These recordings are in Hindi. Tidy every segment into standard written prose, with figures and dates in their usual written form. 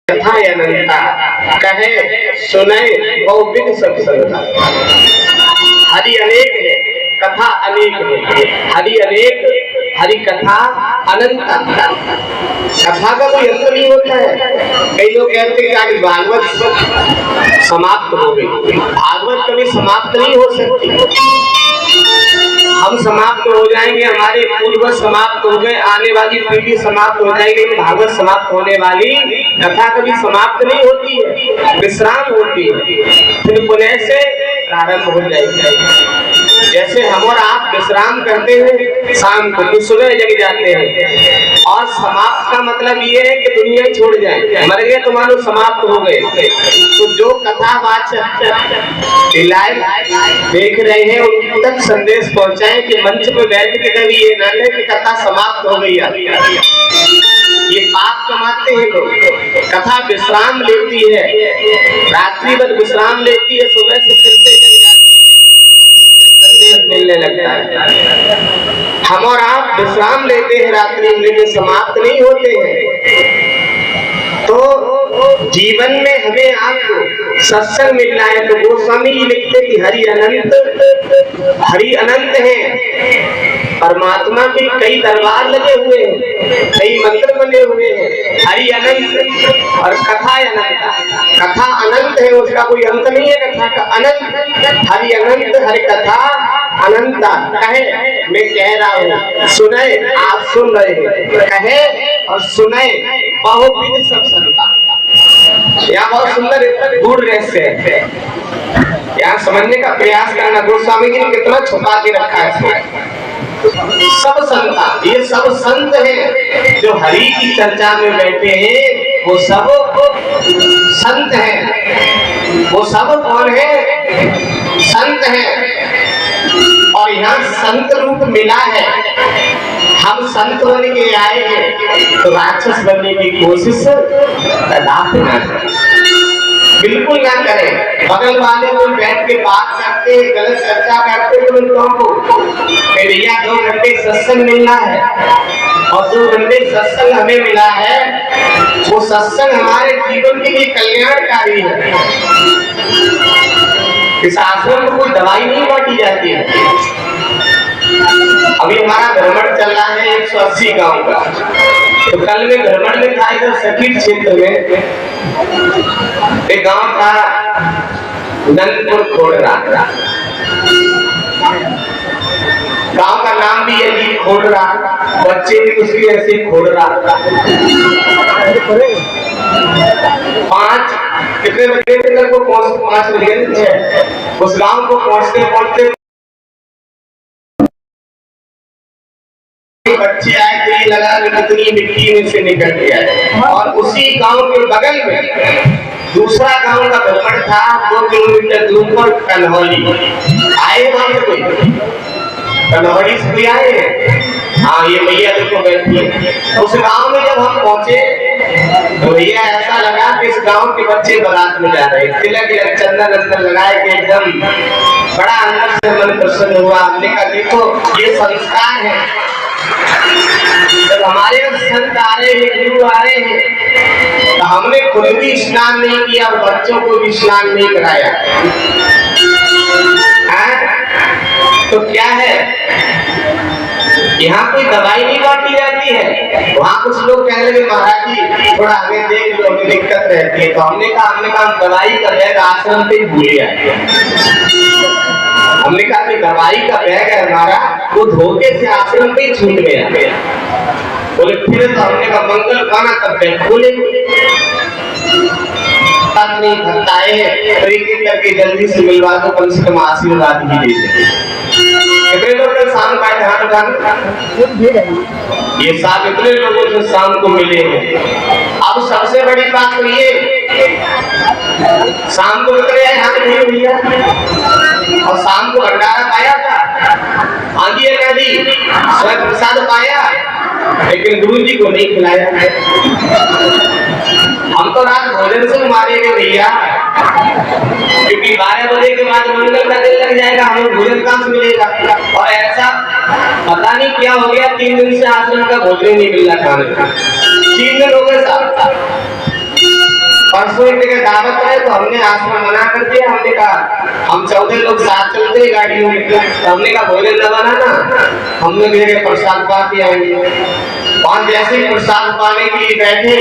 कथा अनंता कहे सुने बहुविध सत्संगा। हरि अनेक है, कथा अनेक है। हरि अनेक, हरि कथा अनंता। कथा का कोई अंत नहीं होता है। कई लोग कहते हैं कि भागवत समाप्त हो गई। भागवत कभी समाप्त नहीं हो सकती। हम समाप्त हो जाएंगे, हमारे पूर्वज समाप्त हो गए, आने वाली पीढ़ी समाप्त हो जाएगी, भागवत समाप्त होने वाली। कथा कभी समाप्त नहीं होती है, विश्राम होती है, फिर पुनः से प्रारंभ हो जाएगी। जैसे हम और आप विश्राम करते हैं शाम को, तो सुबह जग जाते हैं। और समाप्त का मतलब ये है कि दुनिया छोड़ जाए, मर गए तो मानो समाप्त हो गए। तो जो कथावाचक लाइव देख रहे हैं उन तक संदेश पहुंचाएं कि मंच पे बैठ के कभी ये ना कहे कि कथा समाप्त हो गई है। ये पाप कमाते हैं लोग। कथा विश्राम लेती है, रात्रि भर विश्राम लेती है, सुबह से फिर से जग जाती है, संदेश मिलने लगता है। हम और आप विश्राम लेते हैं रात्रि में, लेकिन समाप्त नहीं होते हैं। तो जीवन में हमें आपको सत्संग मिलना है। तो गोस्वामी जी लिखते कि हरि अनंत है। परमात्मा के कई दरबार लगे हुए हैं, कई मंदिर बने हुए हैं। हरि अनंत और कथा अनंत। कथा अनंत है, उसका कोई अंत नहीं है। कथा का अनंत। हरि अनंत, हरि कथा अनंता। कहे मैं कह रहा हूँ, सुने आप सुन रहे हैं। कहे और सुने बहुविध सत्संगा। यहाँ बहुत सुंदर गूढ़ रहस्य है, यहाँ समझने का प्रयास करना। गोस्वामी जी ने कितना छुपा के रखा है। सब संता, ये सब संत हैं जो हरि की चर्चा में बैठे हैं, वो सब संत हैं। वो सब कौन है? संत हैं। और यहाँ संत रूप मिला है। हम संत होने के आए हैं तो राक्षस बनने की कोशिश कदापि न करें, बिल्कुल ना करें। बगल वाले को बैठ के बात करते हैं, गलत चर्चा करते हैं, तो उनको भैया 2 घंटे सत्संग मिलना है और 2 घंटे सत्संग हमें मिला है। वो सत्संग हमारे जीवन के लिए कल्याणकारी है। इस आश्रम में कोई दवाई नहीं बांटी जाती है। अभी हमारा भ्रमण चल रहा है 180 गांव का। तो कल में भ्रमण में था इधर सखीर क्षेत्र में एक गांव था नंदपुर खोड़रा। गांव का नाम भी है खोड़रा, बच्चे भी उसकी ऐसे खोड़रा। 5 कितने बजे को 5 बजे उस गांव को पहुंचते पहुंचते बच्चे आए तो ये लगा कि कितनी मिट्टी में से निकल गया। और उसी गांव के बगल में दूसरा गांव का भ्रमण था 2 किलोमीटर दूर पर कन्हौली। आए वहां से कोई कन्हौली से कोई आए? हाँ, ये भैया देखो बैठी है। उस गांव में जब हम पहुंचे तो भैया ऐसा लगा कि इस गांव के बच्चे बारात में जा रहे हैं। तिलक चंदन लगाए के एकदम बड़ा अंदर से मन प्रसन्न हुआ। हमने कहा देखो ये संस्कार है। जब हमारे संत आ रहे हैं, गुरु आ रहे हैं, तो हमने खुद भी स्नान नहीं किया और बच्चों को भी स्नान नहीं कराया। तो क्या है, यहाँ कोई दवाई नहीं बांटी जाती है। वहाँ कुछ लोग कहने लगे महाराज जी थोड़ा हमें देख लो, हमें दिक्कत रहती है। तो हमने कहा दवाई का बैग आश्रम पे भूल गया। हमने कहा कि दवाई का बैग है हमारा, वो धोखे से आश्रम पे छूट गया। बोले फिर? तो हमने कहा मंगल पाना तब बैग खोले। नहीं भक्ताए तो एक करके जल्दी से मिलवा दो, कम से कम आशीर्वाद भी दे दे। कितने लोग कल शाम का ध्यान ये साथ इतने लोगों से शाम को मिले हैं। अब सबसे बड़ी बात तो ये शाम को उतरे आए हाथ नहीं भैया, और शाम को भंडारा पाया था, आंधी नदी स्वयं प्रसाद पाया, लेकिन गुरु जी को नहीं खिलाया। हम तो रात भोजन से मारे गए भैया, क्योंकि 12 बजे के बाद मंगल का दिन लग जाएगा, हमें भोजन कहाँ से मिलेगा। और ऐसा पता नहीं क्या हो गया, 3 दिन से आश्रम का भोजन नहीं मिल रहा खाने का। 3 दिन हो गए साहब। परसों एक जगह दावत है तो हमने आश्रम मना कर दिया। हमने कहा हम 14 लोग साथ चलते हैं गाड़ियों में, तो हमने कहा भोजन न बनाना, हम लोग जगह प्रसाद पा के आएंगे। और जैसे ही प्रसाद पाने के लिए बैठे,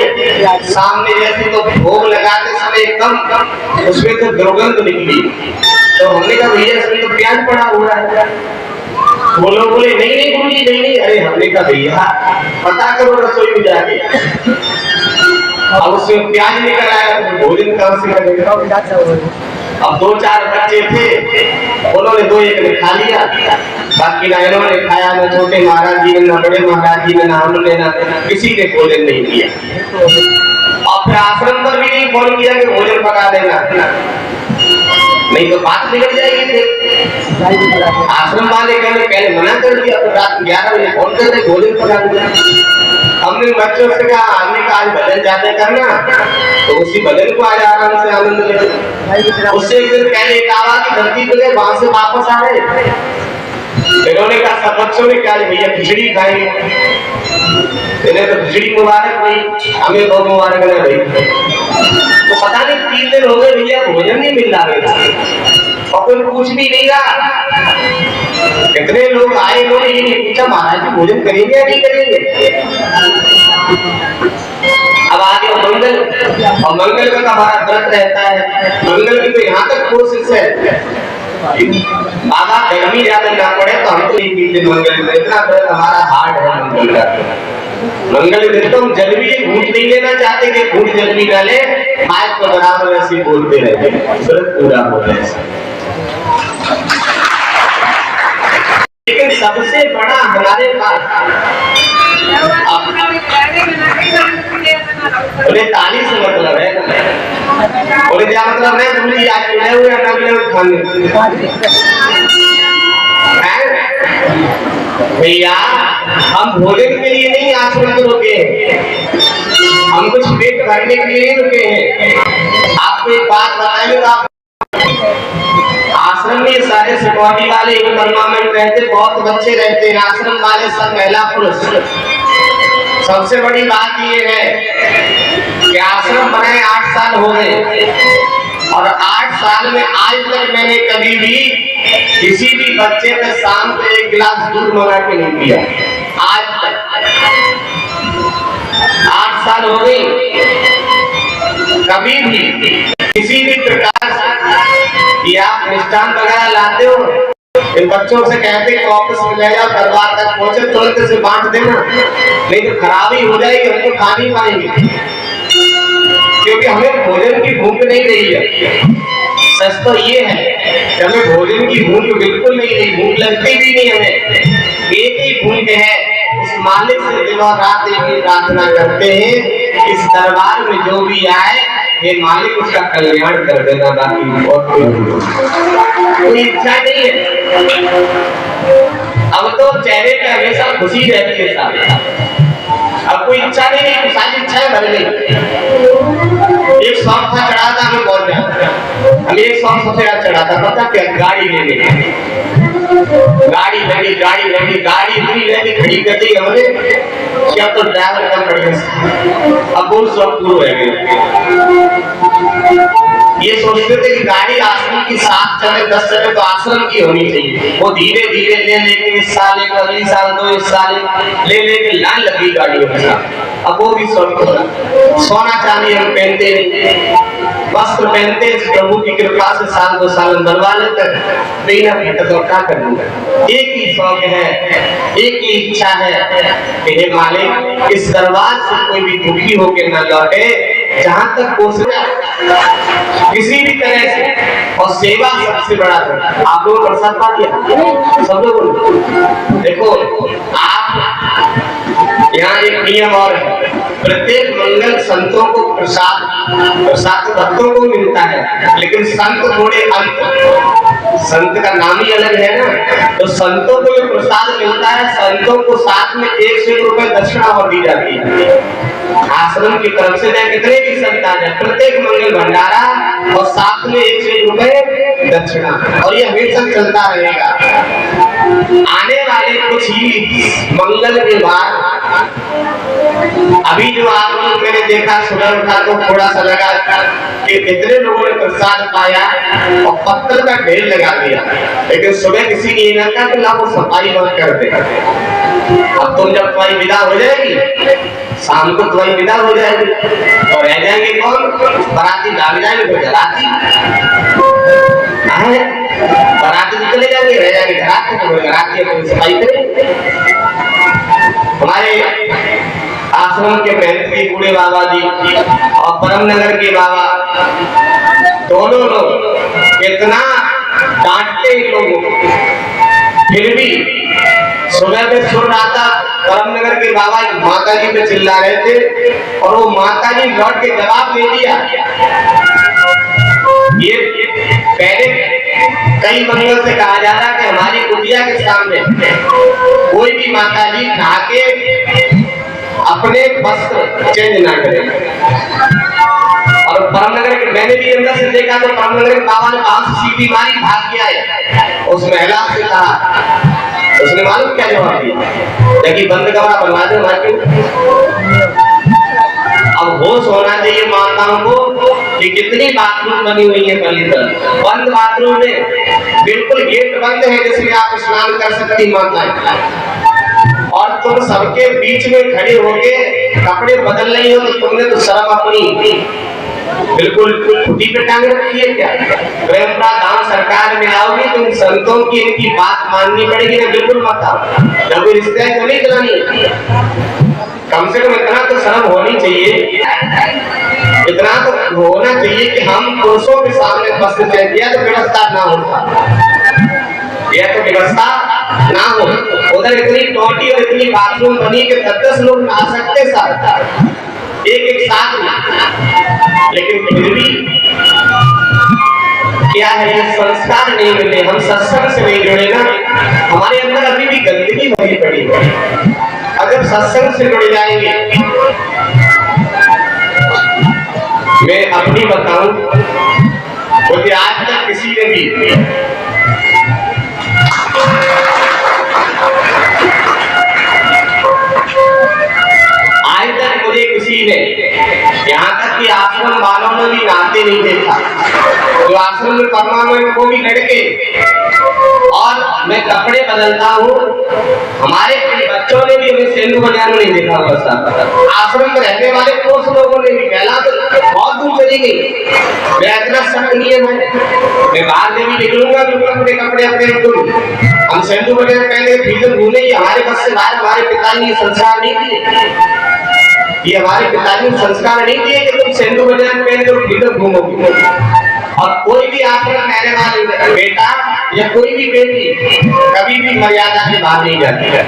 सामने जैसे तो भोग लगाते समय एकदम उसमें तो दुर्गंध निकली। तो हमने कहा भैया इसमें तो प्याज पड़ा हुआ है। वो लोग बोले नहीं नहीं गुरुजी नहीं नहीं। अरे हमने कहा भैया पता करो रसोई में जाके, अब उसमें प्याज निकल आया तो भोजन कहाँ से करेगा। अब 2-4 बच्चे थे, उन्होंने 2-1 ने खा लिया, बाकी ना इन्होंने खाया, ना छोटे महाराज जी ने, ना बड़े महाराज जी ने, ना हमने, ना किसी ने भोजन नहीं किया। और फिर आश्रम पर भी नहीं फोन किया कि भोजन पका देना, नहीं तो बात बिगड़ जाएगी। फिर आश्रम वाले कहने पहले मना कर दिया, तो रात 11 बजे फोन कर दे भोजन पका दिया। हमने बच्चों से कहा हमने कहा आज भजन जाते करना, तो उसी भजन को आज आराम से आनंद ले। उससे एक दिन पहले एक आवाज की धरती पे गए, वहां से वापस आ गए। इन्होंने कहा सब बच्चों ने कहा भैया खिचड़ी खाएंगे, इन्हें तो खिचड़ी मुबारक हुई, हमें बहुत मुबारक है भाई। तो पता नहीं 3 दिन हो गए भैया भोजन नहीं मिल रहा और कोई पूछ भी नहीं रहा। कितने लोग आए, इन्होंने ये नहीं पूछा महाराज जी भोजन करेंगे या नहीं करेंगे। अब आगे मंगल, और मंगल का हमारा व्रत रहता है। मंगल की तो यहाँ तक कोशिश है बाबा गर्मी ज्यादा ना पड़े तो हम तो नहीं पीते मंगल में, इतना व्रत हमारा हार्ड है मंगल का। मंगल दिन तो हम जल भी घूट नहीं लेना चाहते कि घूट जल भी ना ले, माइक को बराबर ऐसे बोलते रहते, व्रत पूरा हो जाए। लेकिन सबसे बड़ा हमारे पास ताली से मतलब है, बोले क्या मतलब है तुम आज मिले हुए ना मिले हुए खाने भैया। हम भोजन के लिए नहीं आश्रम में रुके हैं, हम कुछ पेट भरने के लिए रुके हैं। आपको एक बात बताएंगे तो आप आश्रम में सारे सिक्योरिटी वाले परमानेंट रहते, बहुत बच्चे रहते हैं, आश्रम वाले सब महिला पुरुष। सबसे बड़ी बात ये है कि आश्रम बनाए 8 साल हो गए और 8 साल में आज तक मैंने कभी भी किसी भी बच्चे के शाम को 1 गिलास दूध मंगा के नहीं पिया। आज तक 8 साल हो गए, कभी भी किसी भी प्रकार से आप मिष्ठान वगैरह लाते हो, इन बच्चों से कहते हैं ऑफिस में ले जाओ, दरबार तक पहुंचे तुरंत से बांट देना, नहीं तो खराबी हो जाएगी, हम तो खा नहीं पाएंगे, क्योंकि हमें भोजन की भूख नहीं रही है। सच तो ये है कि हमें भोजन की भूख बिल्कुल नहीं रही, भूख लगती भी नहीं हमें। एक ही भूख है, उस मालिक से दिन और रात एक ही प्रार्थना करते हैं, इस दरबार में जो भी आए ये मालिक उसका कल्याण कर देना, बाकी और कोई इच्छा नहीं है। अब तो चेहरे पे हमेशा खुशी रहती है साहब, अब कोई इच्छा नहीं है, सारी इच्छाएं भर गई। एक शौक था चढ़ा था हमें बहुत ज्यादा, हमें एक शौक सबसे ज्यादा चढ़ा था, पता क्या, गाड़ी लेने। गाड़ी लगी पूरी रहती खड़ी कर दी हमने, क्या तो ड्राइवर कम पड़ गया, अब वो सब पूरा रह गए। ये सोचते थे कि गाड़ी आश्रम की 7 चले 10 चले तो आश्रम की होनी चाहिए, वो धीरे धीरे ले लेके इस साल एक अगली साल 2 इस साल ले लेके लाइन लगी गाड़ियों के साथ। अब वो भी सोना चांदी हम पहनते नहीं, वस्त्र पहनते, प्रभु की कृपा से साल 2 साल बनवा लेते, बिना भेंट तो क्या करूंगा। एक ही शौक है, एक ही इच्छा है कि हे मालिक इस दरबार से कोई भी दुखी होकर न लौटे, जहां तक कोशिश किसी भी तरह से, और सेवा सबसे बड़ा है। आप लोगों प्रसाद पा दिया सब लोगों, देखो आप यहाँ एक नियम और है, प्रत्येक मंगल संतों को प्रसाद भक्तों को मिलता है, लेकिन संत थोड़े अंत, संत का नाम ही अलग है ना, तो संतों को जो प्रसाद मिलता है, संतों को साथ में 100 रुपए दक्षिणा और दी जाती है आश्रम की तरफ से। चाहे कितने भी संत आ जाए, प्रत्येक मंगल भंडारा और साथ में 100 रुपए दक्षिणा, और ये हमेशा चलता रहेगा। आने वाले कुछ ही मंगल के बाद अभी जो आप लोग मैंने देखा सुबह उठा तो थोड़ा सा लगा कि इतने लोगों ने प्रसाद पाया और पत्थर का ढेर लगा दिया, लेकिन सुबह किसी ने ये कहा कि लाओ सफाई बंद कर दे। अब तुम जब तुम्हारी विदा हो जाएगी, शाम को तुम्हारी विदा हो जाएगी, और रह जाएंगे कौन? बाराती भाग जाएंगे, फिर घराती बाराती तो चले जाएंगे, रह जाएंगे घराती, तो घराती अपनी सफाई करेंगे। हमारे आश्रम के महंत बूढ़े बाबा जी और परमनगर के बाबा दोनों लोग इतना डांटते लोगों को, फिर भी सुबह में सुन रहा था परमनगर के बाबा माता जी पे चिल्ला रहे थे, और वो माता जी लौट के जवाब दे दिया। ये पहले कई मंगल से कहा जा रहा कि हमारी कुटिया के सामने कोई भी माता जी नहा के अपने वस्त्र चेंज ना करें। और परमनगर के मैंने भी अंदर से देखा तो परमनगर के बाबा ने कहा सीटी मारी, भाग गया है। उस महिला से कहा, उसने मालूम क्या जवाब दिया? देखिए बंद कमरा बनवा दो मार्केट। अब होश होना चाहिए माताओं को कि कितनी बाथरूम बनी हुई है परिसर, बंद बाथरूम में बिल्कुल गेट बंद है जिसमें आप स्नान कर सकती माताएं, और तुम सबके बीच में खड़े होके कपड़े बदल रही हो, तो तुमने तो शर्म अपनी बिल्कुल खुदी पे टांग रखी है क्या? प्रेमपुरा धाम सरकार में आओगे तो इन संतों की इनकी बात माननी पड़ेगी ना, बिल्कुल मत आओ। जब कोई रिश्ते है तो नहीं चलानी, कम से कम इतना तो शर्म होनी चाहिए, इतना तो होना चाहिए कि हम पुरुषों के सामने वस्त्र चेंज किया तो व्यवस्था ना होता, यह तो व्यवस्था ना हो। उधर इतनी टोटी और इतनी बाथरूम बनी कि 10 लोग नहा सकते साथ एक साथ में, लेकिन फिर भी क्या है, ये संस्कार नहीं मिले, हम सत्संग से नहीं जुड़े ना, हमारे अंदर अभी भी गंदगी भरी पड़ी है। अगर सत्संग से जुड़ जाएंगे, मैं अपनी बताऊं क्योंकि आज तक किसी ने भी मुझे किसी ने, यहाँ तक कि आश्रम वालों ने भी नाते नहीं देखा, जो आश्रम में परमानेंट वो भी लड़के, और मैं कपड़े बदलता हूँ, हमारे बच्चों ने भी हमें सेंधु बनियान नहीं देखा होगा। आश्रम में रहने वाले कोर्स लोगों ने भी कहला तो बहुत दूर चली गई, मैं इतना सख्त नियम है, मैं बाहर से भी निकलूंगा तो अपने कपड़े अपने हम सेंधु बनियान पहने भीतर घूमे, हमारे बस से बाहर हमारे पिता ने संस्कार नहीं किए, ये हमारे पिताजी संस्कार नहीं दिए कि तुम सेंधु बनियान पहन कर भीतर घूमोगे। और कोई भी आश्रम रहने वाले बेटा या कोई भी बेटी कभी भी मर्यादा के बाहर नहीं जाती है।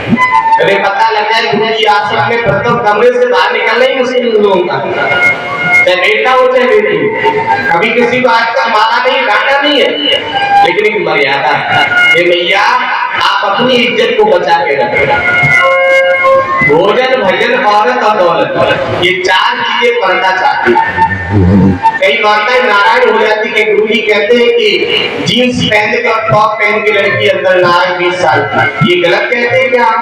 अरे पता लग जाए गुरु जी आश्रम में प्रथम कमरे से बाहर निकलना ही मुश्किल लोगों का, चाहे बेटा हो चाहे बेटी, कभी किसी को आज तक मारा नहीं, डांटा नहीं है, लेकिन एक मर्यादा है। भैया आप अपनी इज्जत को बचा के रखें। भोजन भजन औरत और दौलत, ये 4 चीजें पर्दा चाहती है। कई माताएं नारायण हो जाती है, गुरु जी कहते हैं कि जीन्स पहन के और टॉप पहन के लड़की अंदर ना आए 20 साल की, ये गलत कहते हैं क्या आप?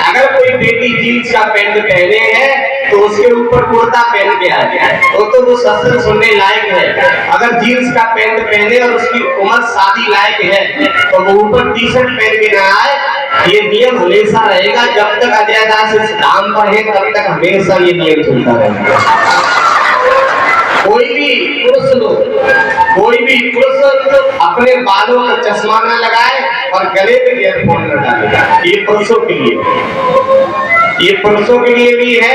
अगर कोई बेटी जीन्स का पैंट पहने है तो उसके ऊपर कुर्ता पहन के आ जाए तो वो सत्संग सुनने लायक है। अगर जीन्स का पैंट पहने और उसकी उम्र शादी लायक है तो वो ऊपर टी-शर्ट पहन के ना आए। ये नियम हमेशा रहेगा, जब तक अजय दास इस धाम पर है तब तक हमेशा ये नियम चलता रहेगा। कोई भी पुरुष अपने बालों का चश्मा न लगाए और गले पे ईयरफोन न डालेगा। ये पुरुषों के लिए भी है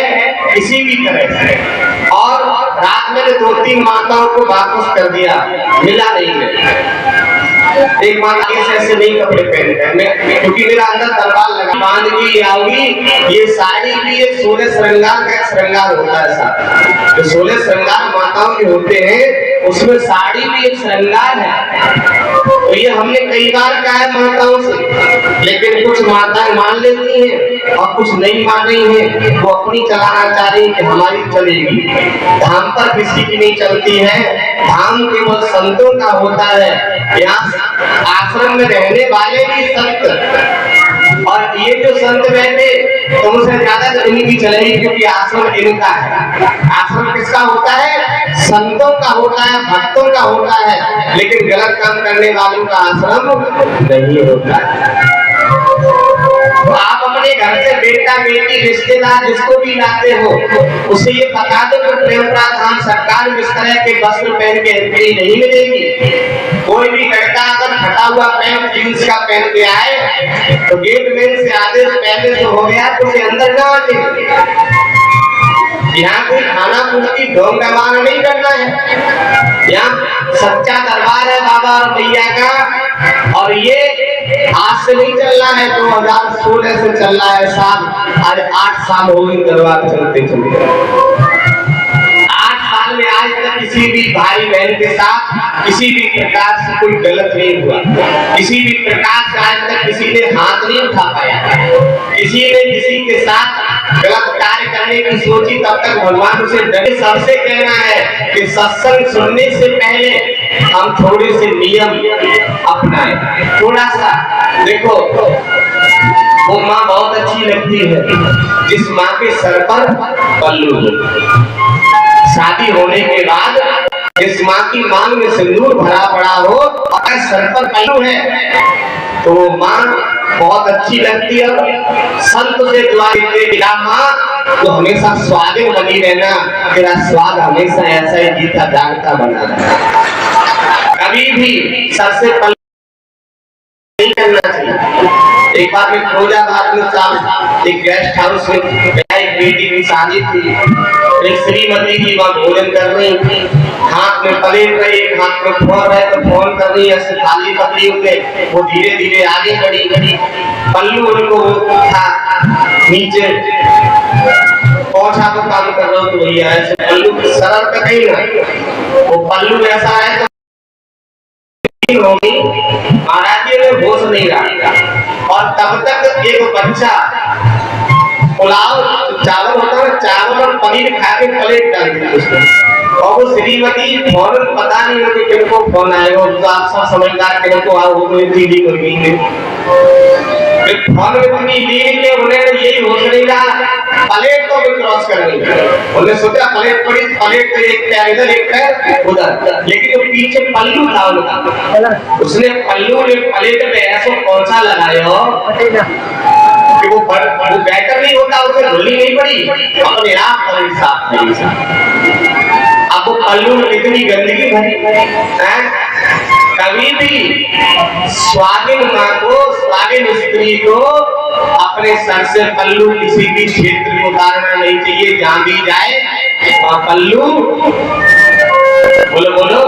किसी भी तरह से। और रात में 2-3 माताओं को वापस कर दिया, मिला नहीं है। एक माता ऐसे नहीं कपड़े पहनते, क्योंकि मेरा अंदर दरबार लगा, बांध की आओगी, ये साड़ी भी एक 16 श्रृंगार का श्रृंगार होता है। साथ जो 16 श्रृंगार माताओं के होते हैं उसमें साड़ी भी एक श्रृंगार है। तो ये हमने कई बार कहा है माताओं से, लेकिन कुछ माताएं मान लेती हैं और कुछ नहीं मान रही हैं। वो अपनी चलाना चाह रही कि हमारी चलेगी। धाम पर किसी की नहीं चलती है, धाम केवल संतों का होता है। यहाँ आश्रम में रहने वाले भी संत और ये जो संत बैठे तुमसे ज्यादा तो इन्हीं की चलेगी, क्योंकि आश्रम इनका है। आश्रम किसका होता है? संतों का होता है, भक्तों का होता है, लेकिन गलत काम करने वालों का आश्रम नहीं होता है। तो आप अपने घर से बेटा बेटी रिश्तेदार जिसको भी लाते हो उसे ये बता दो कि प्रेमरा धाम सरकार में इस तरह के वस्त्र पहन के एंट्री नहीं मिलेगी। कोई भी लड़का अगर फटा हुआ पैंट जींस का पहन के आए तो गेटमैन से आदेश पहले से हो गया तो उसे अंदर ना आने। यहाँ कोई खाना पूछती ढोंग रवाना नहीं करना है। यहाँ सच्चा दरबार है बाबा और मैया का, और ये आज से नहीं चल रहा है, 2016 से चल रहा है साल। आज 8 साल हो गए दरबार चलते चलते। 8 साल में आज तक किसी भी भाई बहन के साथ किसी भी प्रकार से कोई गलत नहीं हुआ। किसी भी प्रकार से आज तक किसी ने हाथ नहीं उठा पाया। किसी ने किसी के साथ गलत कार्य करने की सोची तब तक भगवान उसे डरे। सबसे कहना है कि सत्संग सुनने से पहले हम थोड़े से नियम अपनाएं। थोड़ा सा देखो, वो माँ बहुत अच्छी लगती है जिस माँ के सर पर पल्लू हो। शादी होने के बाद जिस माँ की मांग में सिंदूर भरा पड़ा हो और सर पर पल्लू है तो वो माँ बहुत अच्छी लगती है। संत से दुआ देते माँ तो हमेशा स्वादिन बनी रहना, तेरा स्वाद हमेशा ऐसा ही गीता जागता बना रहना। कभी भी सबसे पल्लू नहीं करना चाहिए। एक बार में फिरोजाबाद में साहब एक गेस्ट हाउस में एक बेटी की शादी थी। एक श्रीमती जी वहाँ भोजन कर रही थी, हाथ में प्लेट है, एक हाथ में फोन है तो फोन कर रही है, थाली पकड़ी हुए वो धीरे धीरे आगे बढ़ी। पल्लू उनको था नीचे पहुंचा तो काम कर रहा तो भैया ऐसे पल्लू की सरल पे कहीं ना वो पल्लू ऐसा है तो महाराज जी में होश नहीं रहा। और तब तक एक बच्चा पुलाव चावल होता है, चावल और पनीर खा के प्लेट डाल दिया उसने। और वो श्रीमती फौरन पता नहीं उनके किनको फोन आएगा, तो आप सब समझदार किनको आओ वो दीदी को गई उन्हें यही होश नहीं रहा, प्लेट को भी क्रॉस कर रही। उन्होंने सोचा प्लेट पड़ी, प्लेट पे एक पैर इधर एक पैर उधर, लेकिन वो पीछे पल्लू था उनका। उसने पल्लू ने प्लेट पे ऐसा पोंछा लगाया कि वो बैटर नहीं होता, उसे धुली नहीं पड़ी, अपने आप पर साफ नहीं। अब वो पल्लू में इतनी गंदगी भरी। कभी भी स्वाधीन माँ को, स्वाधीन स्त्री को अपने सर से पल्लू किसी भी क्षेत्र में उतारना नहीं चाहिए। जहाँ भी जाए वहाँ पल्लू बोलो बोलो।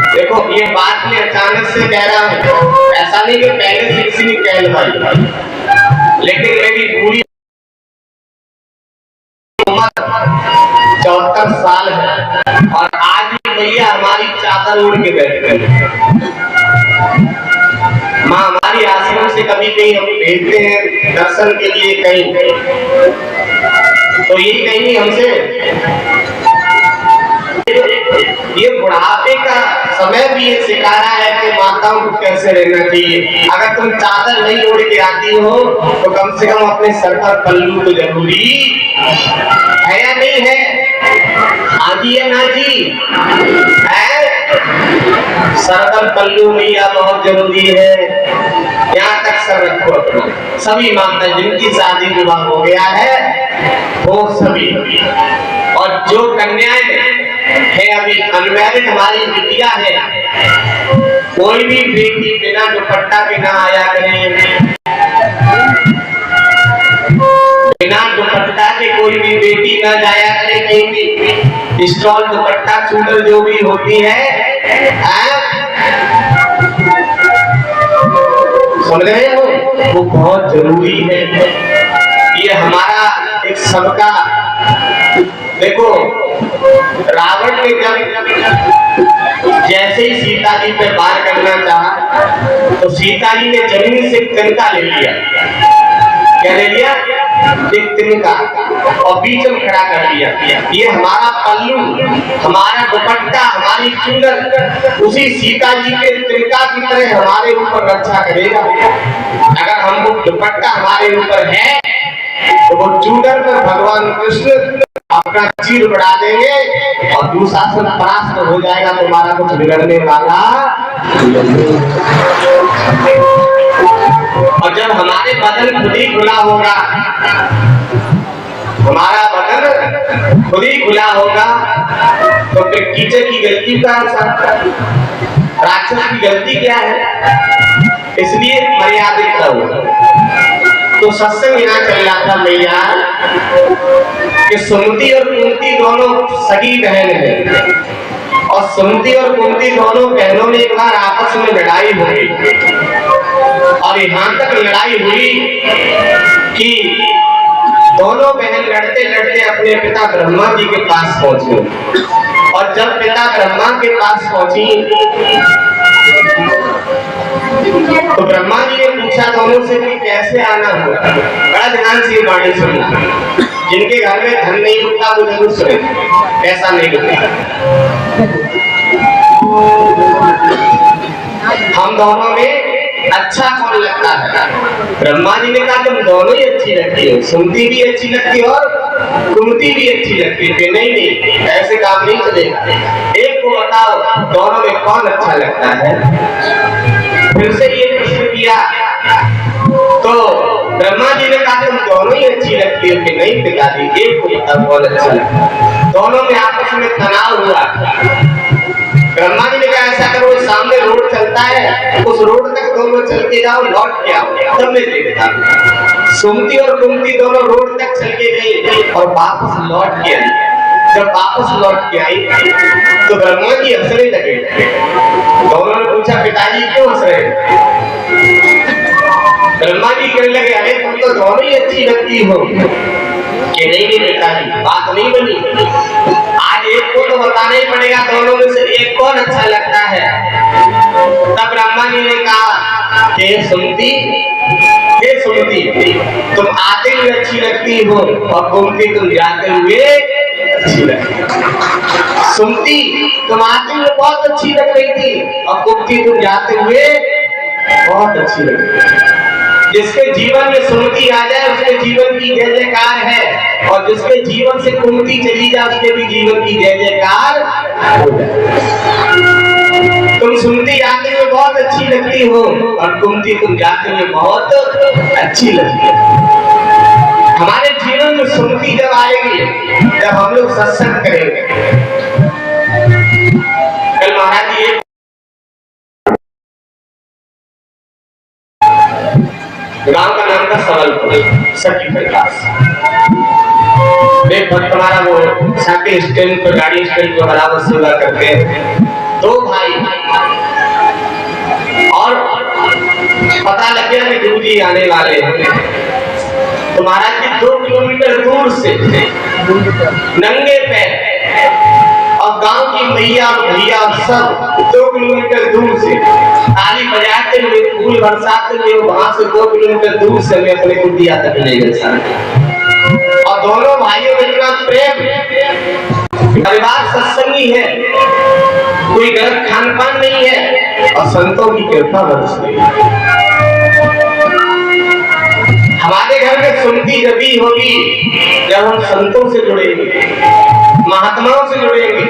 देखो ये बात में अचानक से कह रहा हूँ, ऐसा नहीं कि पहले से किसी ने कह लिया, लेकिन मेरी पूरी उम्र 74 साल है और आज भी भैया हमारी चादर ओढ़ के बैठे। माँ हमारी आश्रम से कभी कहीं हम भेजते हैं दर्शन के लिए कहीं, तो यही कहीं हमसे ये बुढ़ापे का समय भी ये सिखा रहा है कि माताओं को कैसे रहना चाहिए। अगर तुम चादर नहीं ओढ़ के आती हो तो कम से कम अपने सर पर पल्लू तो जरूरी है या नहीं है? हाँ जी है ना जी है। सर पर पल्लू भैया बहुत जरूरी है। यहाँ तक सर रखो अपना। सभी माता जिनकी शादी विवाह हो गया है वो सभी, और जो कन्याएं है अभी अनमैरिड हमारी बिटिया है, कोई भी बेटी बिना दुपट्टा के ना आया करें। बिना दुपट्टा के कोई भी बेटी ना जाया करे कहीं भी। स्टॉल दुपट्टा चूड़ल जो भी होती है सुन रहे हो, वो बहुत जरूरी है। ये हमारा एक सबका। देखो रावण ने जब जैसे ही सीता जी पे वार करना चाहा तो सीता जी ने जमीन से तिनका ले लिया। क्या ले लिया? एक तिनका और बीच में खड़ा कर दिया। ये हमारा पल्लू, हमारा दुपट्टा, हमारी चूड़न उसी सीता जी के तिनका की तरह हमारे ऊपर रक्षा करेगा। अगर हमको दुपट्टा हमारे ऊपर है तो वो चूड़न पर भगवान कृष्ण अपना चीर बढ़ा देंगे और दुशासन परास्त हो जाएगा, तुम्हारा कुछ बिगड़ने वाला। और जब हमारे बदन खुद ही खुला होगा, हमारा बदन खुद ही खुला होगा, तो फिर कीचड़ की गलती का राक्षस की गलती क्या है? इसलिए मर्यादित रहो। तो सत्संग यहाँ चल रहा था भैया कि सुमति और कुंती दोनों सगी बहन है, और सुमति और कुंती दोनों बहनों ने एक बार आपस में लड़ाई हुई, और यहाँ तक लड़ाई हुई कि दोनों बहन लड़ते लड़ते अपने पिता ब्रह्मा जी के पास पहुंची। और जब पिता ब्रह्मा के पास पहुंची तो ब्रह्मा जी ने पूछा दोनों से कि कैसे आना होगा। बड़ा ध्यान से वाणी सुनना, जिनके घर में धन नहीं रुकता वो जरूर सुने, ऐसा नहीं रुकता। हम दोनों में अच्छा कौन लगता है? ब्रह्मा जी ने कहा तुम दोनों ही अच्छी लगती हो, सुमति भी अच्छी लगती है और कुंती भी अच्छी लगती है। नहीं नहीं, ऐसे काम नहीं चलेगा, एक को बताओ दोनों में कौन अच्छा लगता है। फिर से ये प्रश्न किया तो ब्रह्मा जी ने कहा तुम दोनों ही अच्छी लगती हो। कि नहीं पिताजी, एक को बताओ कौन अच्छा लगता है। दोनों में आपस में तनाव हुआ। ब्रह्मा जी ने कहा ऐसा करो, सामने रोड चलता है, उस रोड तक दोनों चल के जाओ, लौट के आओ, तब मैं देखता। सुमति और कुंती दोनों रोड तक चल के गई और वापस लौट के आई। जब वापस लौट के आई तो ब्रह्मा जी हंसने लगे। दोनों ने पूछा पिताजी क्यों हंस रहे? ब्रह्मा जी कहने लगे अरे तुम तो दोनों ही अच्छी लगती हो। कि नहीं नहीं पिताजी, बात नहीं बनी, आज एक को तो बताना ही पड़ेगा दोनों में से एक कौन अच्छा लगता है। तब ब्रह्मा जी ने कहा कि सुमति, हे सुमति, तुम आते हुए अच्छी लगती हो और कुंती तुम जाते हुए अच्छी लगती हो। सुमति तुम आते हुए बहुत अच्छी लग रही थी और कुंती तुम जाते हुए बहुत अच्छी लग रही थी। जिसके जीवन में सुमति आ जाए उसके जीवन की जय जयकार है, और जिसके जीवन से कुंती चली जाए उसके भी जीवन की जय जयकार हो जाए। तुम सुमति आते हुए बहुत अच्छी लगती हो और कुंती तुम जाते हुए बहुत अच्छी लगती हो। हमारे जीवन में सुमति जब आएगी जब हम लोग सत्संग करेंगे। कल महाराज जी गांव का नाम था सबलपुर, सखी प्रकाश। एक भक्त हमारा वो साइकिल स्टैंड पर, गाड़ी स्टैंड पर बराबर सेवा करते हैं। दो भाई, और पता लग गया कि गुरु जी आने वाले हैं। तो महाराज जी 2 किलोमीटर दूर से नंगे पैर, और गांव की मैया और भैया सब 2 किलोमीटर दूर से ताली बजाते हुए, फूल बरसाते हुए वहां से 2 किलोमीटर दूर से हमें अपने कुटिया तक ले गए। और दोनों भाइयों में इतना प्रेम, परिवार सत्संगी है, कोई गलत खान पान नहीं है, और संतों की कृपा बरस रही। हमारे घर में सुमति जब भी होगी जब हम संतों से जुड़ेंगे, महात्माओं से जुड़ेंगे।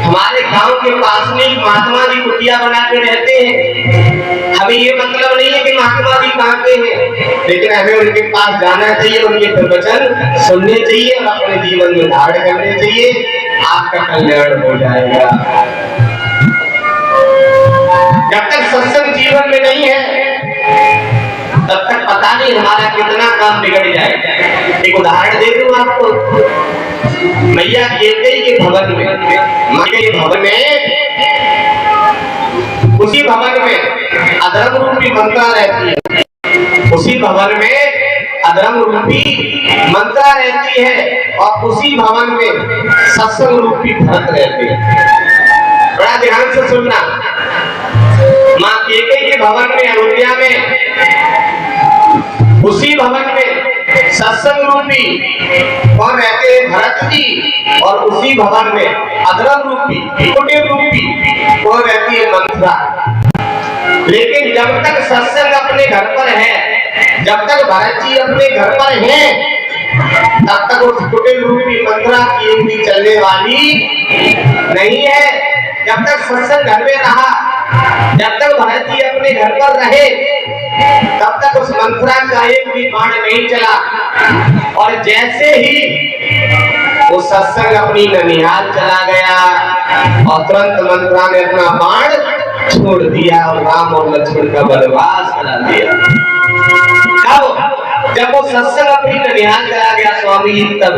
हमारे गांव के पास में महात्मा जी कुटिया बना के रहते हैं। हमें ये मतलब नहीं है कि महात्मा जी कहाँ के हैं, लेकिन हमें उनके पास जाना चाहिए, उनके प्रवचन सुनने चाहिए और अपने जीवन में धारण करने चाहिए। आपका कल्याण हो जाएगा। जब तक सत्संग जीवन में नहीं है तब तक पता नहीं हमारा कितना काम बिगड़ जाए। एक उदाहरण दे दूं आपको। मैया कैकेयी के भवन में, मैया के भवन में, उसी भवन में अधर्म रूपी मंत्रा रहती है। उसी भवन में अधर्म रूपी मंत्रा रहती है और उसी भवन में सत्संग रूपी भक्त रहते हैं। बड़ा ध्यान से सुनना। माँ कैकेयी के भवन में, अयोध्या में, उसी भवन में सत्संग रूपी कौन रहते हैं? भरत जी। और उसी भवन में अधर्म रूपी कुटिल रूपी कौन रहती है? मंथरा। लेकिन जब तक सत्संग अपने घर पर है, जब तक भरत जी अपने घर पर हैं, तब तक उस कुटिल रूपी मंथरा की एक भी चलने वाली नहीं है। जब तक सत्संग घर में रहा, जब तक भरत जी अपने घर पर रहे, तब तक उस मंथरा का एक भी बाण नहीं चला। और जैसे ही वो सत्संग अपनी ननिहाल चला गया और तुरंत मंथरा ने अपना बाण छोड़ दिया और राम और लक्ष्मण का वनवास करा दिया। कब? जब वो सत्संग अपनी ननिहाल चला गया स्वामी जी, तब।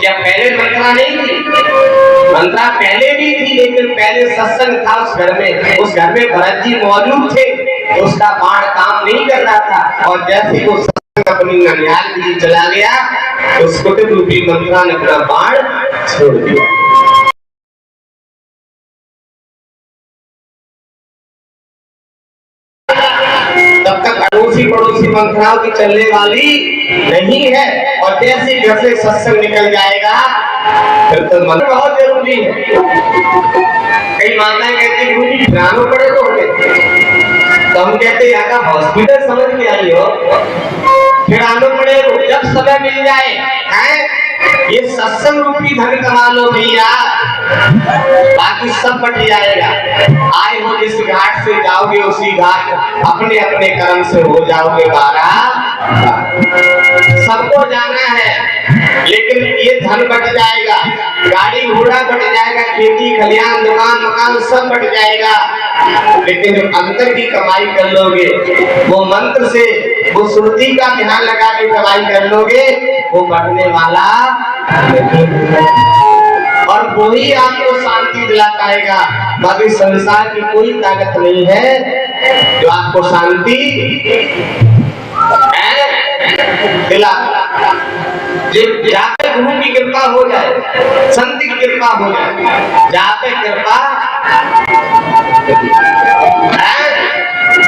क्या पहले मंथरा नहीं थी? मंथरा पहले भी थी, लेकिन पहले सत्संग था उस घर में, उस घर में भरत जी मौजूद थे, तो उसका बाण काम नहीं कर रहा था। और जैसे वो सत्संग अपनी ननिहाल के लिए चला गया, तो उस कुटिल रूपी मंथरा ने अपना बाण छोड़ दिया। तब तक अड़ोसी पड़ोसी मंथराओं की चलने वाली नहीं है। और जैसे घर से सत्संग निकल जाएगा, फिर तो मन बहुत जरूरी है। कई माताएं कहती हैं गुरुजी पिलानो पड़े तो हम कहते हैं यहाँ का हॉस्पिटल समझ के आई हो, फिर आनो पड़े जब समय मिल जाए। हैं? ये सत्संग रूपी धन कमा लो भैया, बाकी सब बट जाएगा। आए हो जिस घाट से जाओगे उसी घाट, अपने अपने कर्म से हो जाओगे बारह। सबको जाना है, लेकिन ये धन बट जाएगा, गाड़ी घोड़ा बट जाएगा, खेती खलियान दुकान मकान सब बट जाएगा। लेकिन जो अंतर की कमाई कर लोगे, वो मंत्र से, वो सुरती का ध्यान लगा के कमाई कर लोगे, वो बढ़ने वाला और वही आपको शांति दिला पाएगा। बाकी संसार की कोई ताकत नहीं है जो आपको शांति दिला। जहाँ पे गुरु की कृपा हो जाए, संत की कृपा हो जाए, जहाँ पे कृपा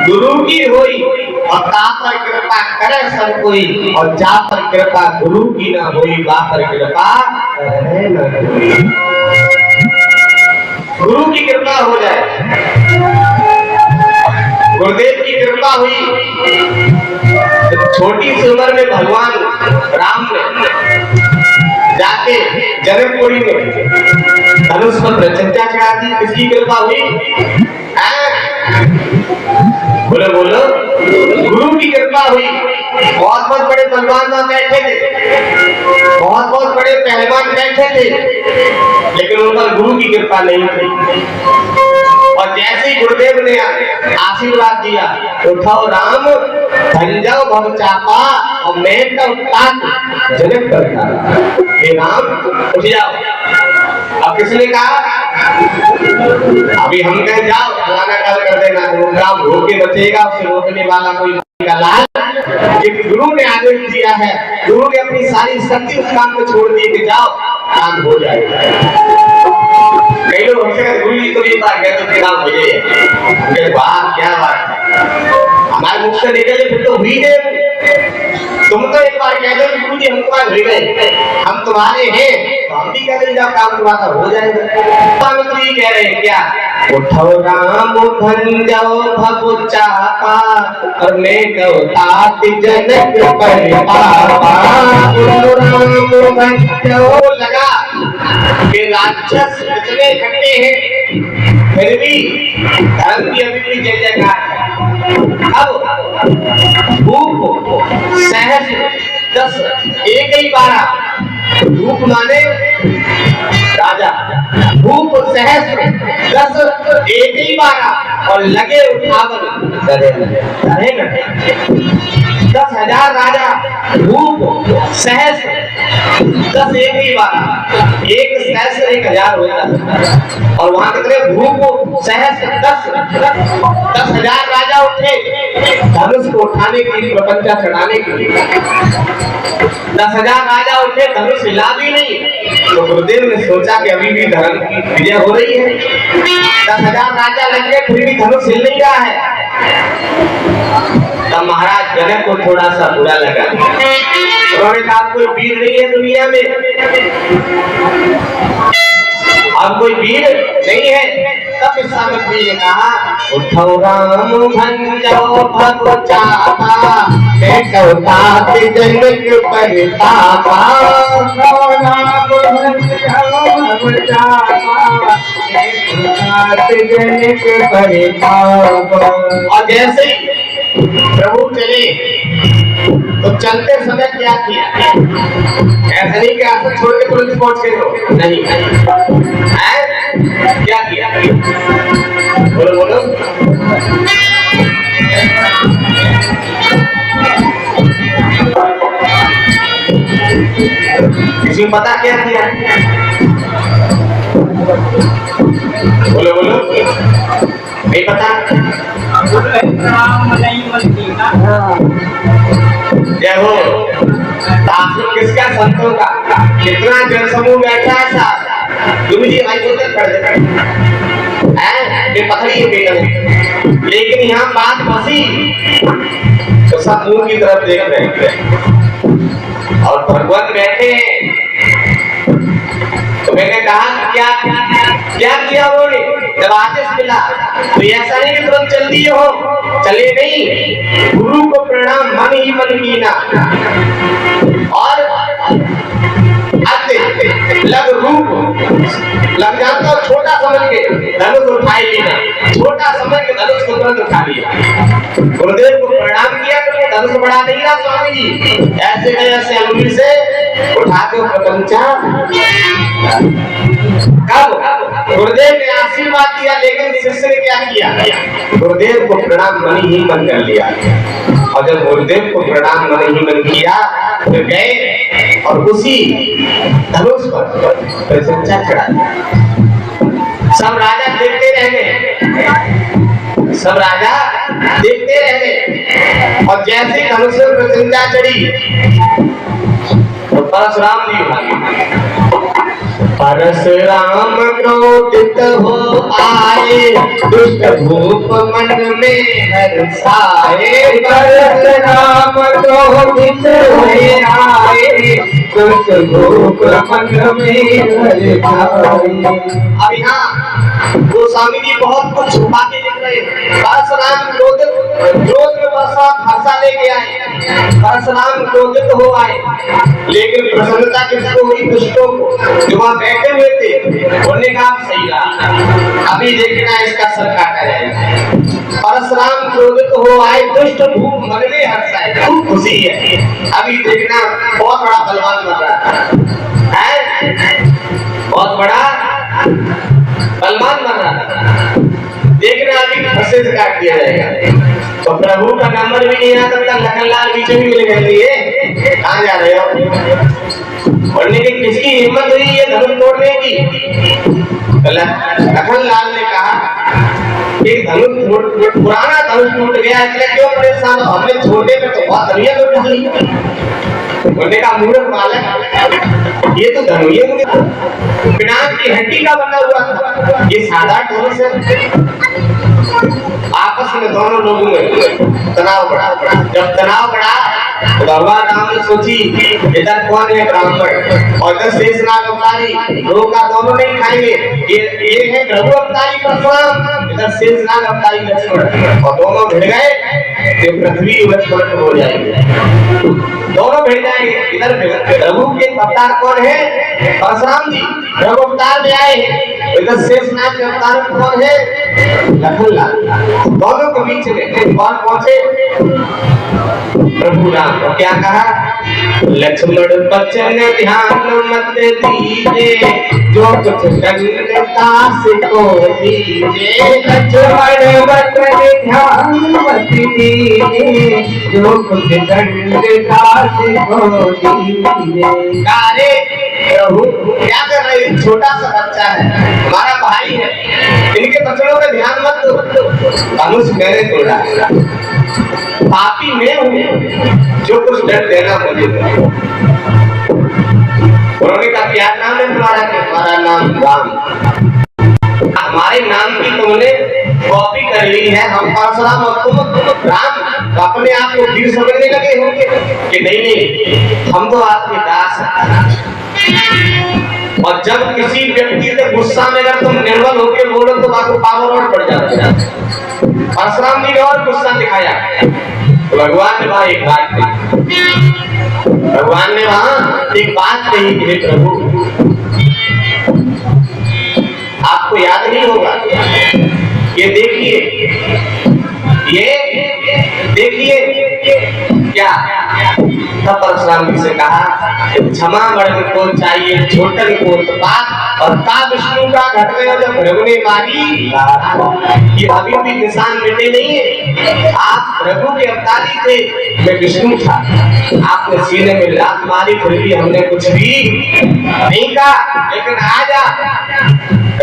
गुरु की होई और ता पर कृपा करे सब कोई, और जा पर कृपा गुरु की ना होई, बा पर कृपा रहे ना कोई। गुरु की कृपा हो जाए, गुरुदेव की कृपा हुई, तो छोटी सी उम्र में भगवान राम ने जाके जनकपुरी में धनुष पर प्रचंडा चढ़ा दी। किसकी कृपा हुई? बोलो बोलो, गुरु की कृपा हुई। बहुत बहुत बड़े बलवान वहां बैठे थे, बहुत बहुत बड़े पहलवान बैठे थे, लेकिन उन पर गुरु की कृपा नहीं थी। और जैसे ही गुरुदेव ने आशीर्वाद दिया, उठाओ राम धन जाओ भव चापा और मैं तो जनक करता, हे राम उठ जाओ। अब किसने कहा? अभी हम कहे जाओ फलाना काम कर देना, तो काम रोके बचेगा, उसे रोकने वाला कोई का लाल। गुरु ने आदेश दिया है, गुरु ने अपनी सारी शक्ति उस काम को छोड़ दी कि जाओ काम हो जाएगा। कई लोग हमसे गुरु जी तो ये बात कहते थे काम हो जाए, वाह क्या बात है, हमारे मुख से निकले फिर तो हुई है। तुम तो एक बार कह दो गुरु जी हम तुम्हारे गए, हम तुम्हारे हैं, तो हम भी कह देंगे काम तुम्हारा हो जाएगा। तो ये कह रहे हैं क्या? उठो राम धन जाओ भव चापा और मैं कहो तात जनक परितापा। उठो राम धन जाओ। लगा कि राक्षस इतने इकट्ठे हैं, फिर भी धर्म की अभी भी जय जयकार है। अब भूप सहज 10 एक ही 12 भूप माने राजा, भूप सहज 10 एक ही 12 और लगे उठावन 10,000 राजा, भूप सहज 10 एक ही 12, एक सहज 1,000 हो जाता। और वहां कितने? भूप सहज 10,000 राजा उठे धनुष को उठाने के लिए, प्रपंचा चढ़ाने के लिए। 10,000 राजा उठे, धनुष हिला भी नहीं। तो गुरुदेव ने सोचा कि अभी भी धर्म की विजय हो रही है। 10,000 राजा लग गए, फिर भी धनुष हिल नहीं रहा है। तब महाराज जनक को थोड़ा सा बुरा लगा। उन्होंने कहा कोई वीर नहीं है दुनिया में, अब कोई वीर नहीं है। तब सावित्री ने कहा उठो राम भंजो भव चापा, देखो तात जनक परितापा। राम भंजो भव चापा, देखो तात जनक परितापा। और जैसे ही प्रभु चले तो चलते समय क्या किया? ऐसा नहीं कि आपको छोड़ के तुरंत पहुंच गए हो, नहीं। क्या किया? बोलो बोलो। किसी को पता क्या किया? बोलो बोलो। नहीं पता? जय हो। किसका? संतों का। कितना जनसमूह बैठा है साहब, तुम जी भाई बोलते पढ़ ये पकड़ी है बेटा। लेकिन यहाँ बात फंसी तो सब मुंह की तरफ देख रहे हैं और भगवान बैठे हैं। तो मैंने कहा क्या क्या किया उन्होंने? जब आदेश मिला तो ऐसा नहीं कि तुरंत चल दिए हो, चले नहीं। गुरु को प्रणाम मन ही मन कीना और लग रूप लग जाता और छोटा समझ के धनुष उठाई लेना, छोटा समझ के धनुष को तुरंत उठा लिया। गुरुदेव को प्रणाम किया तो वो धनुष बढ़ा नहीं रहा स्वामी जी, ऐसे ऐसे अंगुली से उठा के प्रपंचा। कब गुरुदेव ने आशीर्वाद दिया, लेकिन शिष्य ने क्या किया? गुरुदेव को प्रणाम मन ही मन कर लिया। और जब गुरुदेव को प्रणाम मन ही मन किया तो गए और उसी धनुष पर प्रशंसा चढ़ा। सब राजा देखते रह गए, सब राजा देखते रह गए। और जैसे धनुष पर प्रशंसा चढ़ी तो परशुराम जी भागे। परशुराम क्रोधित हो आए, दुष्ट भूप मन में हर्षाए। परशुराम क्रोधित हो आए, दुष्ट भूप मन में हर्षाए। अब यहाँ गोस्वामी जी बहुत कुछ छुपा के लिख रहे हैं। परशुराम क्रोध में हर्षा लेके आए, परशुराम क्रोधित हो आए, लेकिन प्रसन्नता किसको हुई? दुष्टों को जो वहां बैठे हुए थे। उन्होंने कहा सही रहा, अभी देखना इसका सर काटा जाएगा। परशुराम क्रोधित हो आए, दुष्ट भूप मन में हर्षाए। खूब खुशी है, अभी देखना बहुत बड़ा बलवान बन रहा है, बहुत बड़ा बलवान बन रहा है। देखना अभी फंसे से काट दिया जाएगा। तो प्रभु का नंबर भी नहीं आता तक लखनलाल बीच में मिल गए। कहाँ जा रहे हो? बोलने की किसकी हिम्मत हुई ये धनुष तोड़ने की? लखनलाल ने कहा एक धनुष पुराना धनुष टूट गया, इसलिए क्यों परेशान हो? हमने छोटे में तो बहुत धनिया तो टूट गई। बोलने का मूर्ख बालक, ये तो धनुष पिनाक की हड्डी का बना हुआ था, ये सादा धनुष है। आपस में दोनों लोगों में तनाव बढ़ा। जब तनाव बढ़ा तो भगवान राम ने सोची इधर कौन है? ब्राह्मण और इधर शेषनाग अवतारी, दो का दोनों नहीं खाएंगे। ये है रघु अवतारी परशुराम, इधर शेषनाग अवतारी लक्ष्मण, और दोनों भिड़ गए तो पृथ्वी उलट-पलट हो जाएगी। दोनों भिड़ जाएंगे। इधर रघु के अवतार कौन है? परशुराम जी रघु अवतार में आए। इधर शेषनाग के अवतार कौन है? लखनलाल। दोनों के बीच में कौन पहुंचे? प्रभु राम। तो क्या कहा? लक्ष्मण बचन ध्यान मत दीजिए, जो कुछ दंडदास को दीजिए। लक्ष्मण बचन ध्यान मत दीजिए, जो कुछ दंडदास को दीजिए। अरे प्रभु क्या कर रहे हैं? छोटा सा बच्चा है, हमारा भाई है, इनके बच्चों का ध्यान मत दो। धनुष मैंने तोड़ा, पापी मैं हूँ, जो कुछ दंड देना मुझे दो। उन्होंने कहा क्या नाम है तुम्हारा? हमारा नाम राम। हमारे नाम की तुमने कॉपी कर ली है, हम परशुराम और तुम राम। तो अपने आप को वीर समझने लगे हो कि नहीं हम तो आपके दास हैं। और जब किसी व्यक्ति से गुस्सा में अगर तुम निर्बल होकर बोलो तो आपको पावर और बढ़ जाता है। परशुराम जी ने और गुस्सा दिखाया तो भगवान ने वहां एक बात कही, भगवान ने वहां एक बात कही कि प्रभु आपको याद नहीं होगा, ये देखिए क्या। तब परशुराम जी से कहा क्षमा मर्द को चाहिए छोटन को उत्पात और का विष्णु का घट गया जब भृगु ने मारी। ये अभी भी निशान मिटे नहीं है। आप प्रभु के अवतारी थे, मैं विष्णु था। आपने सीने में लात मारी फिर भी हमने कुछ भी नहीं कहा, लेकिन आज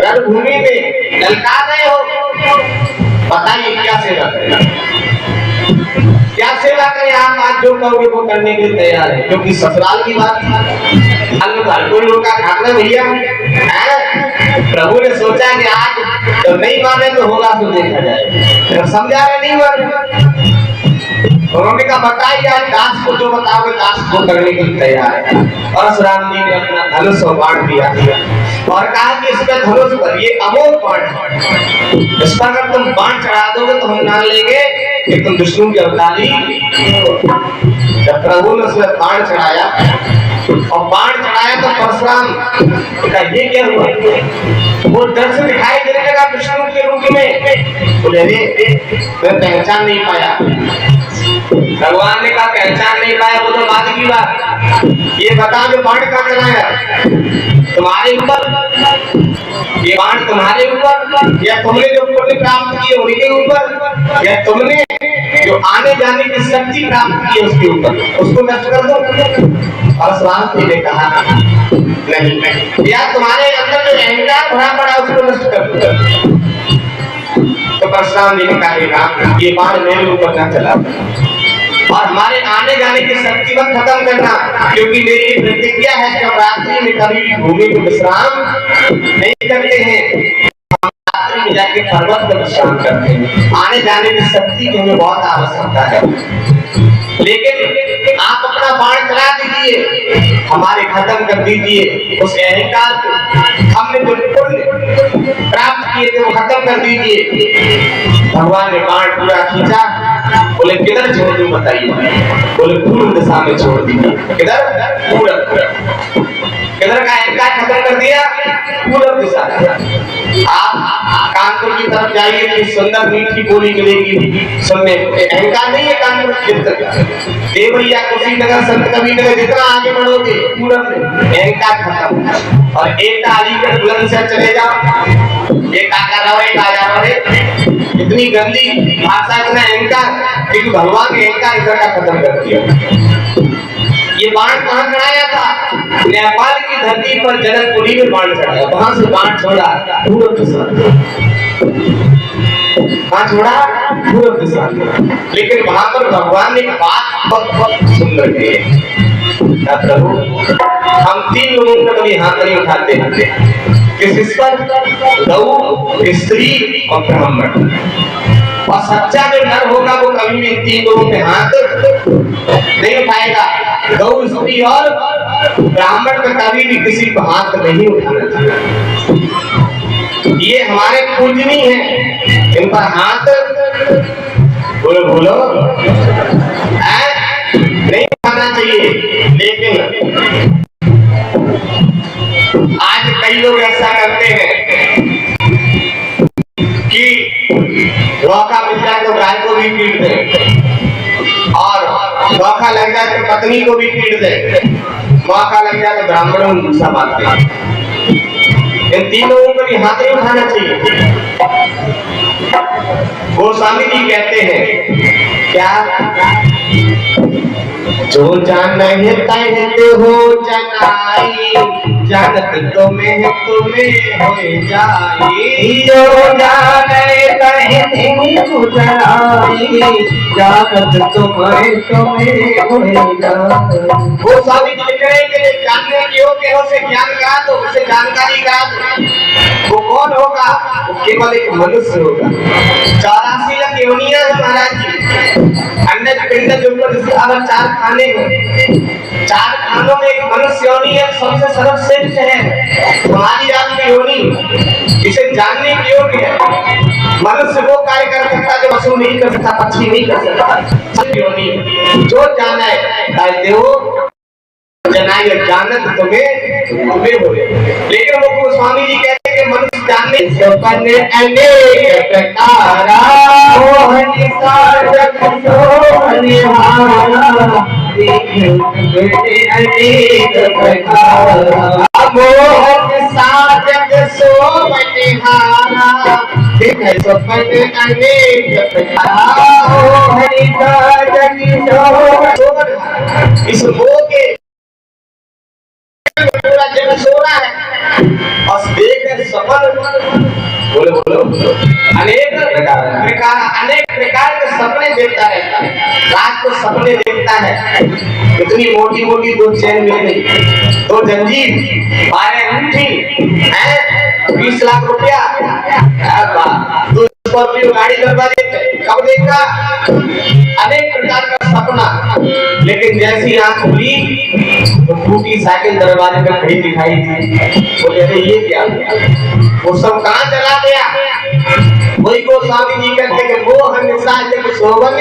रणभूमि में ललका रहे हो, बताइए क्या सेवा करें, क्या सेवा करें। आप आज जो कहोगे वो करने के लिए तैयार है, क्योंकि ससुराल की बात लोग का खाना भैया। प्रभु ने सोचा कि आज तो नहीं माने तो होगा तो देखा जाए, जब समझा रहे नहीं माने उन्होंने कहा बताइए आज दास को जो बताओगे दास को करने के लिए तैयार है। परशुराम जी ने अपना धनुष बाण दिया और कहा कि इसमें धनुष पर ये अमोघ बाण है, इस पर अगर तुम बाण चढ़ा दोगे तो हम मान लेंगे कि तुम विष्णु के अवतारी। जब प्रभु ने उसमें बाण चढ़ाया और बाण चढ़ाया तो परशुराम का ये क्या हुआ, वो डर से दिखाई देने लगा विष्णु के रूप में। बोले मैं पहचान नहीं पाया। भगवान ने कहा पहचान नहीं पाया वो तो बात की बात, ये बता जो बाण का चलाया तुम्हारे ऊपर, ये बाण तुम्हारे ऊपर या तुमने जो पुण्य प्राप्त किए उनके ऊपर या तुमने जो आने जाने की शक्ति प्राप्त की है उसके ऊपर, उसको नष्ट कर दो। परशुराम जी ने कहा नहीं, या तुम्हारे अंदर जो अहंकार भरा पड़ा उसको नष्ट कर दो। तो परशुराम जी ने कहा ये बाण मेरे ऊपर न चला और हमारे आने जाने की शक्ति को खत्म करना, क्योंकि मेरी प्रतिज्ञा है कि हम रात्रि में कभी भी भूमि को विश्राम नहीं करते हैं, हम रात्रि में जाके पर्वत पर विश्राम करते हैं। आने जाने की शक्ति की हमें बहुत आवश्यकता है, लेकिन आप अपना बाण चला दीजिए, हमारे खत्म कर दीजिए उस अहंकार को, हमने जो पुण्य प्राप्त किए थे वो खत्म कर दीजिए। भगवान ने बाण पूरा खींचा, बोले किधर छोड़ दूं बताइए, बोले पूर्व दिशा में छोड़ दीजिए। किधर? पूरब। किधर का अहंकार खत्म कर दिया? पूरब दिशा। आप कानपुर की तरफ जाइए तो सुंदर मीठी बोली मिलेगी सुनने, अहंकार नहीं है कानपुर देवरिया कुशीनगर संत कबीरनगर जितना आगे बढ़ोगे पूरब में अहंकार खत्म। और एक अलीगढ़ बुलंदशहर चले जाओ, एक आकर एक आ जाओ, इतनी गंदी भाषा, इतना अहंकार, क्योंकि भगवान ने अहंकार इधर का खत्म कर दिया। ये बाण कहाँ चढ़ाया था? नेपाल की धरती पर जनकपुरी में बाण चढ़ाया, वहां से बाण छोड़ा पूरब दिशा, वहां छोड़ा पूरब दिशा। लेकिन वहां पर भगवान ने बात बहुत सुंदर की है, प्रभु हम तीन लोगों को कभी हाथ नहीं उठाते हैं, किस पर? गौ, स्त्री और ब्राह्मण। और सच्चा जो नर होगा वो कभी भी तीन लोगों पे हाथ नहीं उठाएगा। गौ, स्त्री और ब्राह्मण पे कभी भी किसी को हाथ नहीं उठाना चाहिए। ये हमारे पूजनी हैं, इन पर हाथ बोलो नहीं उठाना चाहिए। लेकिन आज कई लोग ऐसा करते हैं कि धोखा मिल जाए तो गाय को भी पीट दे, और धोखा लग जाए तो पत्नी को भी पीट दे, मौका लग जाए तो ब्राह्मणों में गुस्सा मारते हैं। इन तीन लोगों को भी हाथ नहीं उठाना चाहिए। गोस्वामी जी कहते हैं क्या? जो जानते हो जनाई, जानत तुम्हें हो जाई। जो जानते हो जनाई, जानत तुम्हें हो जाई। वो स्वामी जी लिख रहे हैं कि जानने योग्य हो से ज्ञान का तो उसे जानकारी का वो कौन होगा? वो केवल एक मनुष्य होगा। 84 लाख योनियां है महाराज जी, अन्य पिंड के ऊपर अगर 4 खाने हो, 4 खानों में एक मनुष्य योनि है, सबसे सर्वश्रेष्ठ है हमारी आपकी योनि, इसे जानने के योग्य है। मनुष्य वो कार्य कर सकता जो पशु नहीं कर सकता, पक्षी नहीं कर सकता। योनि जो जाना है देवो जनाय जानत तुम्हें हो। लेकिन वो गोस्वामी जी कहते हैं कि मनुष्य जानने सपने अनेक प्रकारा मोहन साजक सोनिहारा देखे अनेक प्रकारा मोहन साजक सोनिहारा देखे सपने अनेक प्रकारा मोहन साजक सोनिहारा। इस मोह के पूरा जग सो रहा है और देख सफल बोलो अनेक प्रकार के सपने देखता रहता है। रात को सपने देखता है, इतनी मोटी मोटी 2 चैन मिल गई, 2 जंजीर, 12 अंगूठी है, 20 लाख रुपया, 2 स्कॉर्पियो गाड़ी करवा देते। कब देखा? अनेक प्रकार का सपना। लेकिन जैसी आंख खुली तो टूटी साइकिल दरवाजे पे खड़ी दिखाई थी। वो कहते ये क्या? वो सब कहां चला गया? वही गोस्वामी जी कहते कि वो हमेशा जब सोवन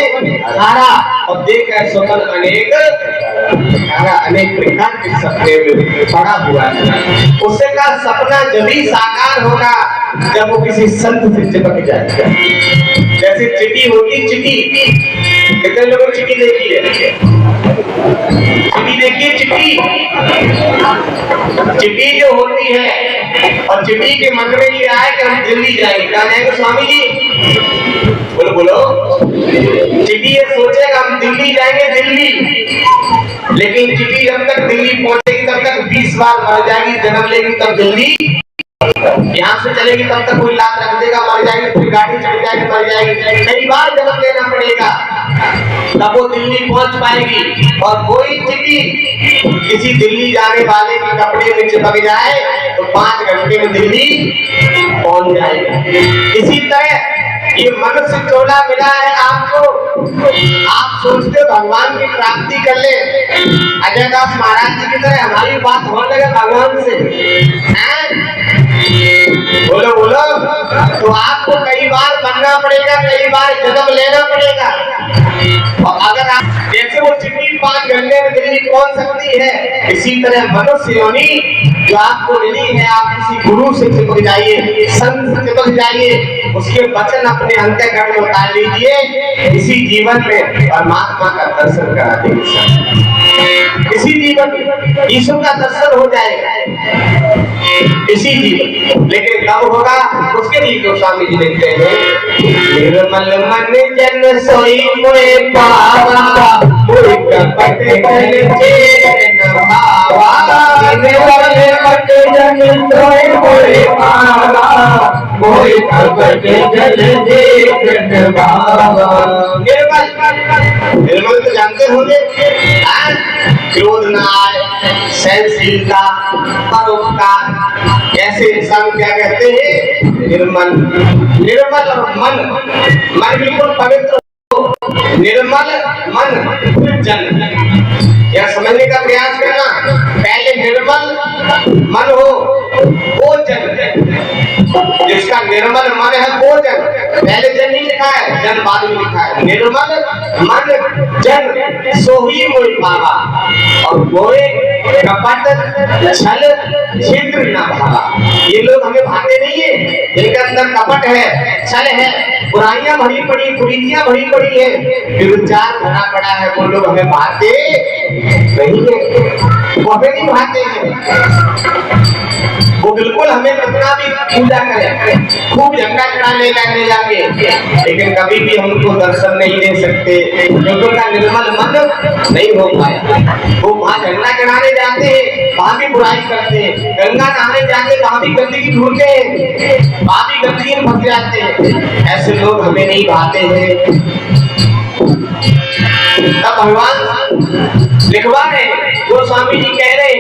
हारा और देखा सपन अनेक प्रकार के सपने में पड़ा हुआ है। उससे का सपना जब ही साकार होगा जब वो किसी संत से चिपक जाएगा। जैसे चिट्ठी होती, चिट्ठी कितने लोगों ने चिट्ठी देखी है? चिट्ठी देखिए, चिट्ठी जो होती है और चिट्ठी के मन में ये आए कि हम दिल्ली जाएंगे, क्या जाएंगे स्वामी जी? बोलो चिट्ठी ये सोचेगा हम दिल्ली जाएंगे, दिल्ली। लेकिन चिट्ठी जब तक दिल्ली पहुंचेगी तब तक 20 बार मर जाएगी, जन्म लेगी तब दिल्ली, यहाँ से चलेगी तब तक कोई लात रख देगा, मर जाएगी, फिर गाड़ी चढ़ जाएगी, मर जाएगी, कई बार जन्म लेना पड़ेगा तब वो दिल्ली पहुंच पाएगी। और कोई चिट्ठी किसी दिल्ली जाने वाले के कपड़े में चिपक जाए तो 5 घंटे में दिल्ली पहुंच जाएगा। इसी तरह ये मनुष्य चोला मिला है आपको, आप सोचते हो भगवान की प्राप्ति कर ले, अजय दास महाराज जी की तरह हमारी बात होने लगे भगवान से, बोलो तो आपको कई बार बनना पड़ेगा, कई बार जन्म लेना पड़ेगा। और अगर आप जैसे वो चिट्ठी 5 घंटे में दिल्ली पहुंच सकती है, इसी तरह मनुष्य योनि जो आपको मिली है, आप किसी गुरु से चिपक जाइए, संत से चिपक जाइए, उसके वचन अपने अंतःकरण में उतार लीजिए, इसी जीवन में परमात्मा का दर्शन करा देंगे। इसी जीवन ईश्वर का दर्शन हो जाएगा, इसी जीवन। लेकिन कब होगा? उसके लिए गोस्वामी जी लिखते हैं, निर्मल मन जन सोई मोए पावा, मोए कपट गल चेतन भावा। निर्मल मन जन सोई मोए पावा, मोए कपट गल चेतन भावा। निर्मल तो जानते होंगे, क्रोध न आए, सहनशीलता, परोपकार, ऐसे इंसान क्या कहते हैं? निर्मल। निर्मल और मन बिल्कुल पवित्र हो, निर्मल मन जन, यह समझने का प्रयास करना। पहले निर्मल मन हो वो जन, जिसका निर्मल मन है वो जन, पहले जन नहीं लिखा है, जन बाद में लिखा है। निर्मल मन जन सोही मोहि पावा, और मोहे कपट छल छिद्र न भावा। ये लोग हमें भाते नहीं है, जिनके अंदर कपट है, छल है, बुराइयां भरी पड़ी, कुरीतियां भरी पड़ी है, विचार भरा पड़ा है, वो लोग हमें भाते नहीं है, वो हमें नहीं भाते हैं। वो बिल्कुल हमें कितना भी पूजा करें, खूब झंडा चढ़ाने ले जाके, लेकिन कभी भी हमको दर्शन नहीं दे सकते, क्योंकि उनका निर्मल मन नहीं हो पाया। वो वहाँ झंडा चढ़ाने जाते हैं, वहाँ भी बुराई करते हैं, गंगा नहाने जाते वहाँ भी गंदगी ढूंढते हैं, वहाँ भी गंदगी में फंस जाते हैं। ऐसे लोग हमें नहीं भाते हैं। तब भगवान लिखवा रहे, गोस्वामी जी कह रहे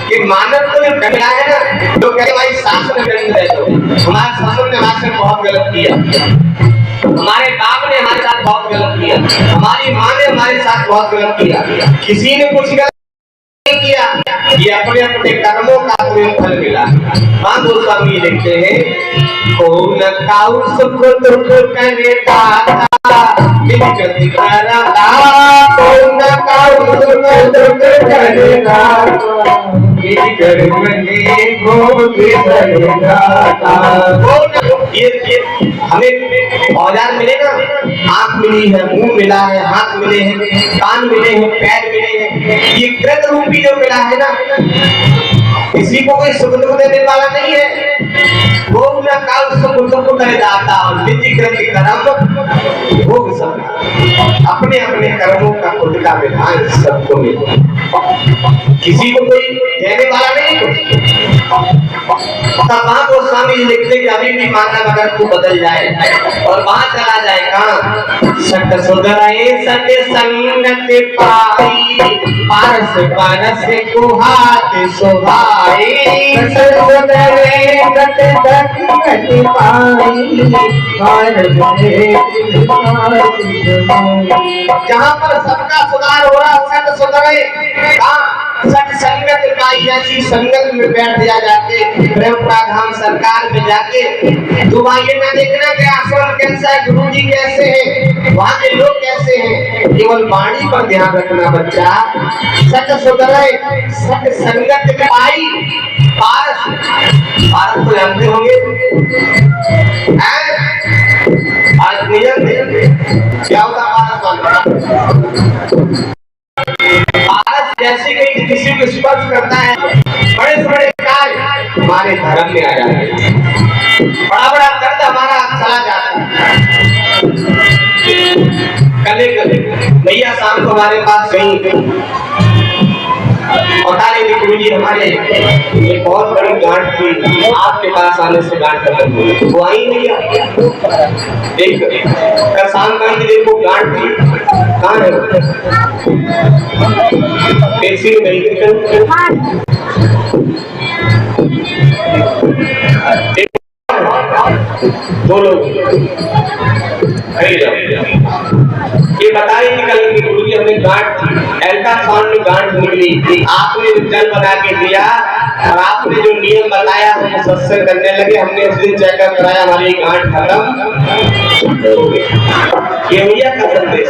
कि मानव को जो डंगा है ना, तो कहते भाई शास्त्र दंड है, तो हमारे शास्त्र ने हमारे बहुत गलत किया, हमारे बाप ने हमारे साथ बहुत बहुत गलत किया, हमारी माँ ने हमारे साथ बहुत गलत किया। किसी ने कुछ गलत नहीं किया, ये अपने अपने कर्मों का तुम्हें फल मिला। माँ गोस्वामी लिखते हैं, कौन काउ सुख दुख करे दाता विगत करता, कौन काउ सुख दुख करे दाता विगत मने भोग सदाता। ये हमें औजार मिले ना, आंख मिली है, मुंह मिला है, हाथ मिले हैं, कान मिले हैं, पैर मिले हैं, ये कृत रूपी जो मिला है ना, किसी को कोई सुख दुख देने वाला नहीं है। वो ना काल सुख दुख करे दाता और निजी कृति कर्म भोग सब, अपने अपने कर्मों का खुद का विधान सबको मिला, किसी को कोई देने वाला नहीं कुछ। माँ गोस्वामी लिखते कि अभी भी मानव अगर तू बदल जाए और वहां चला जाए कहाँ, सत सुधरे सत संगत पाई, पारस पारस को हाथ सुभाई, सत सुधरे सत संगत पाई, जहाँ पर सबका सुधार हो रहा, सत सुधरे सत संगत पाई, ऐसी संगत में बैठ जाके प्रेम प्राधान सरकार में जाके तुम ये ना देखना कि आश्रम कैसा है, गुरु जी कैसे हैं, वहाँ के लोग कैसे हैं, केवल वाणी पर ध्यान रखना बच्चा। सत सुधरे सत संगत पाई, पारस, पारस तो जानते होंगे, पारस नहीं जानते क्या होता पारस? पारस जैसे कि किसी को स्पर्श करता है, बड़े से बड़े कार्य हमारे धर्म में आ जाते हैं, बड़ा बड़ा दर्द हमारा चला जाता है। कल भैया शाम को हमारे पास गई, बता रही थी गुरु जी हमारे एक बहुत बड़ी गांठ थी, आपके पास आने से गांठ खत्म हो गई, वो आई नहीं आई। एक कल शाम का देखो गांठ थी, कहाँ है पेशी में गई, दो लोग ये बता रही थी कल की गुरु जी हमने गांठ अल्ट्रासाउंड में गांठ निकली, आपने जल बना के दिया और आपने जो नियम बताया हम सत्संग करने लगे, हमने उस दिन चेकअप कराया, हमारी गांठ खत्म हो गई। ये भैया का संदेश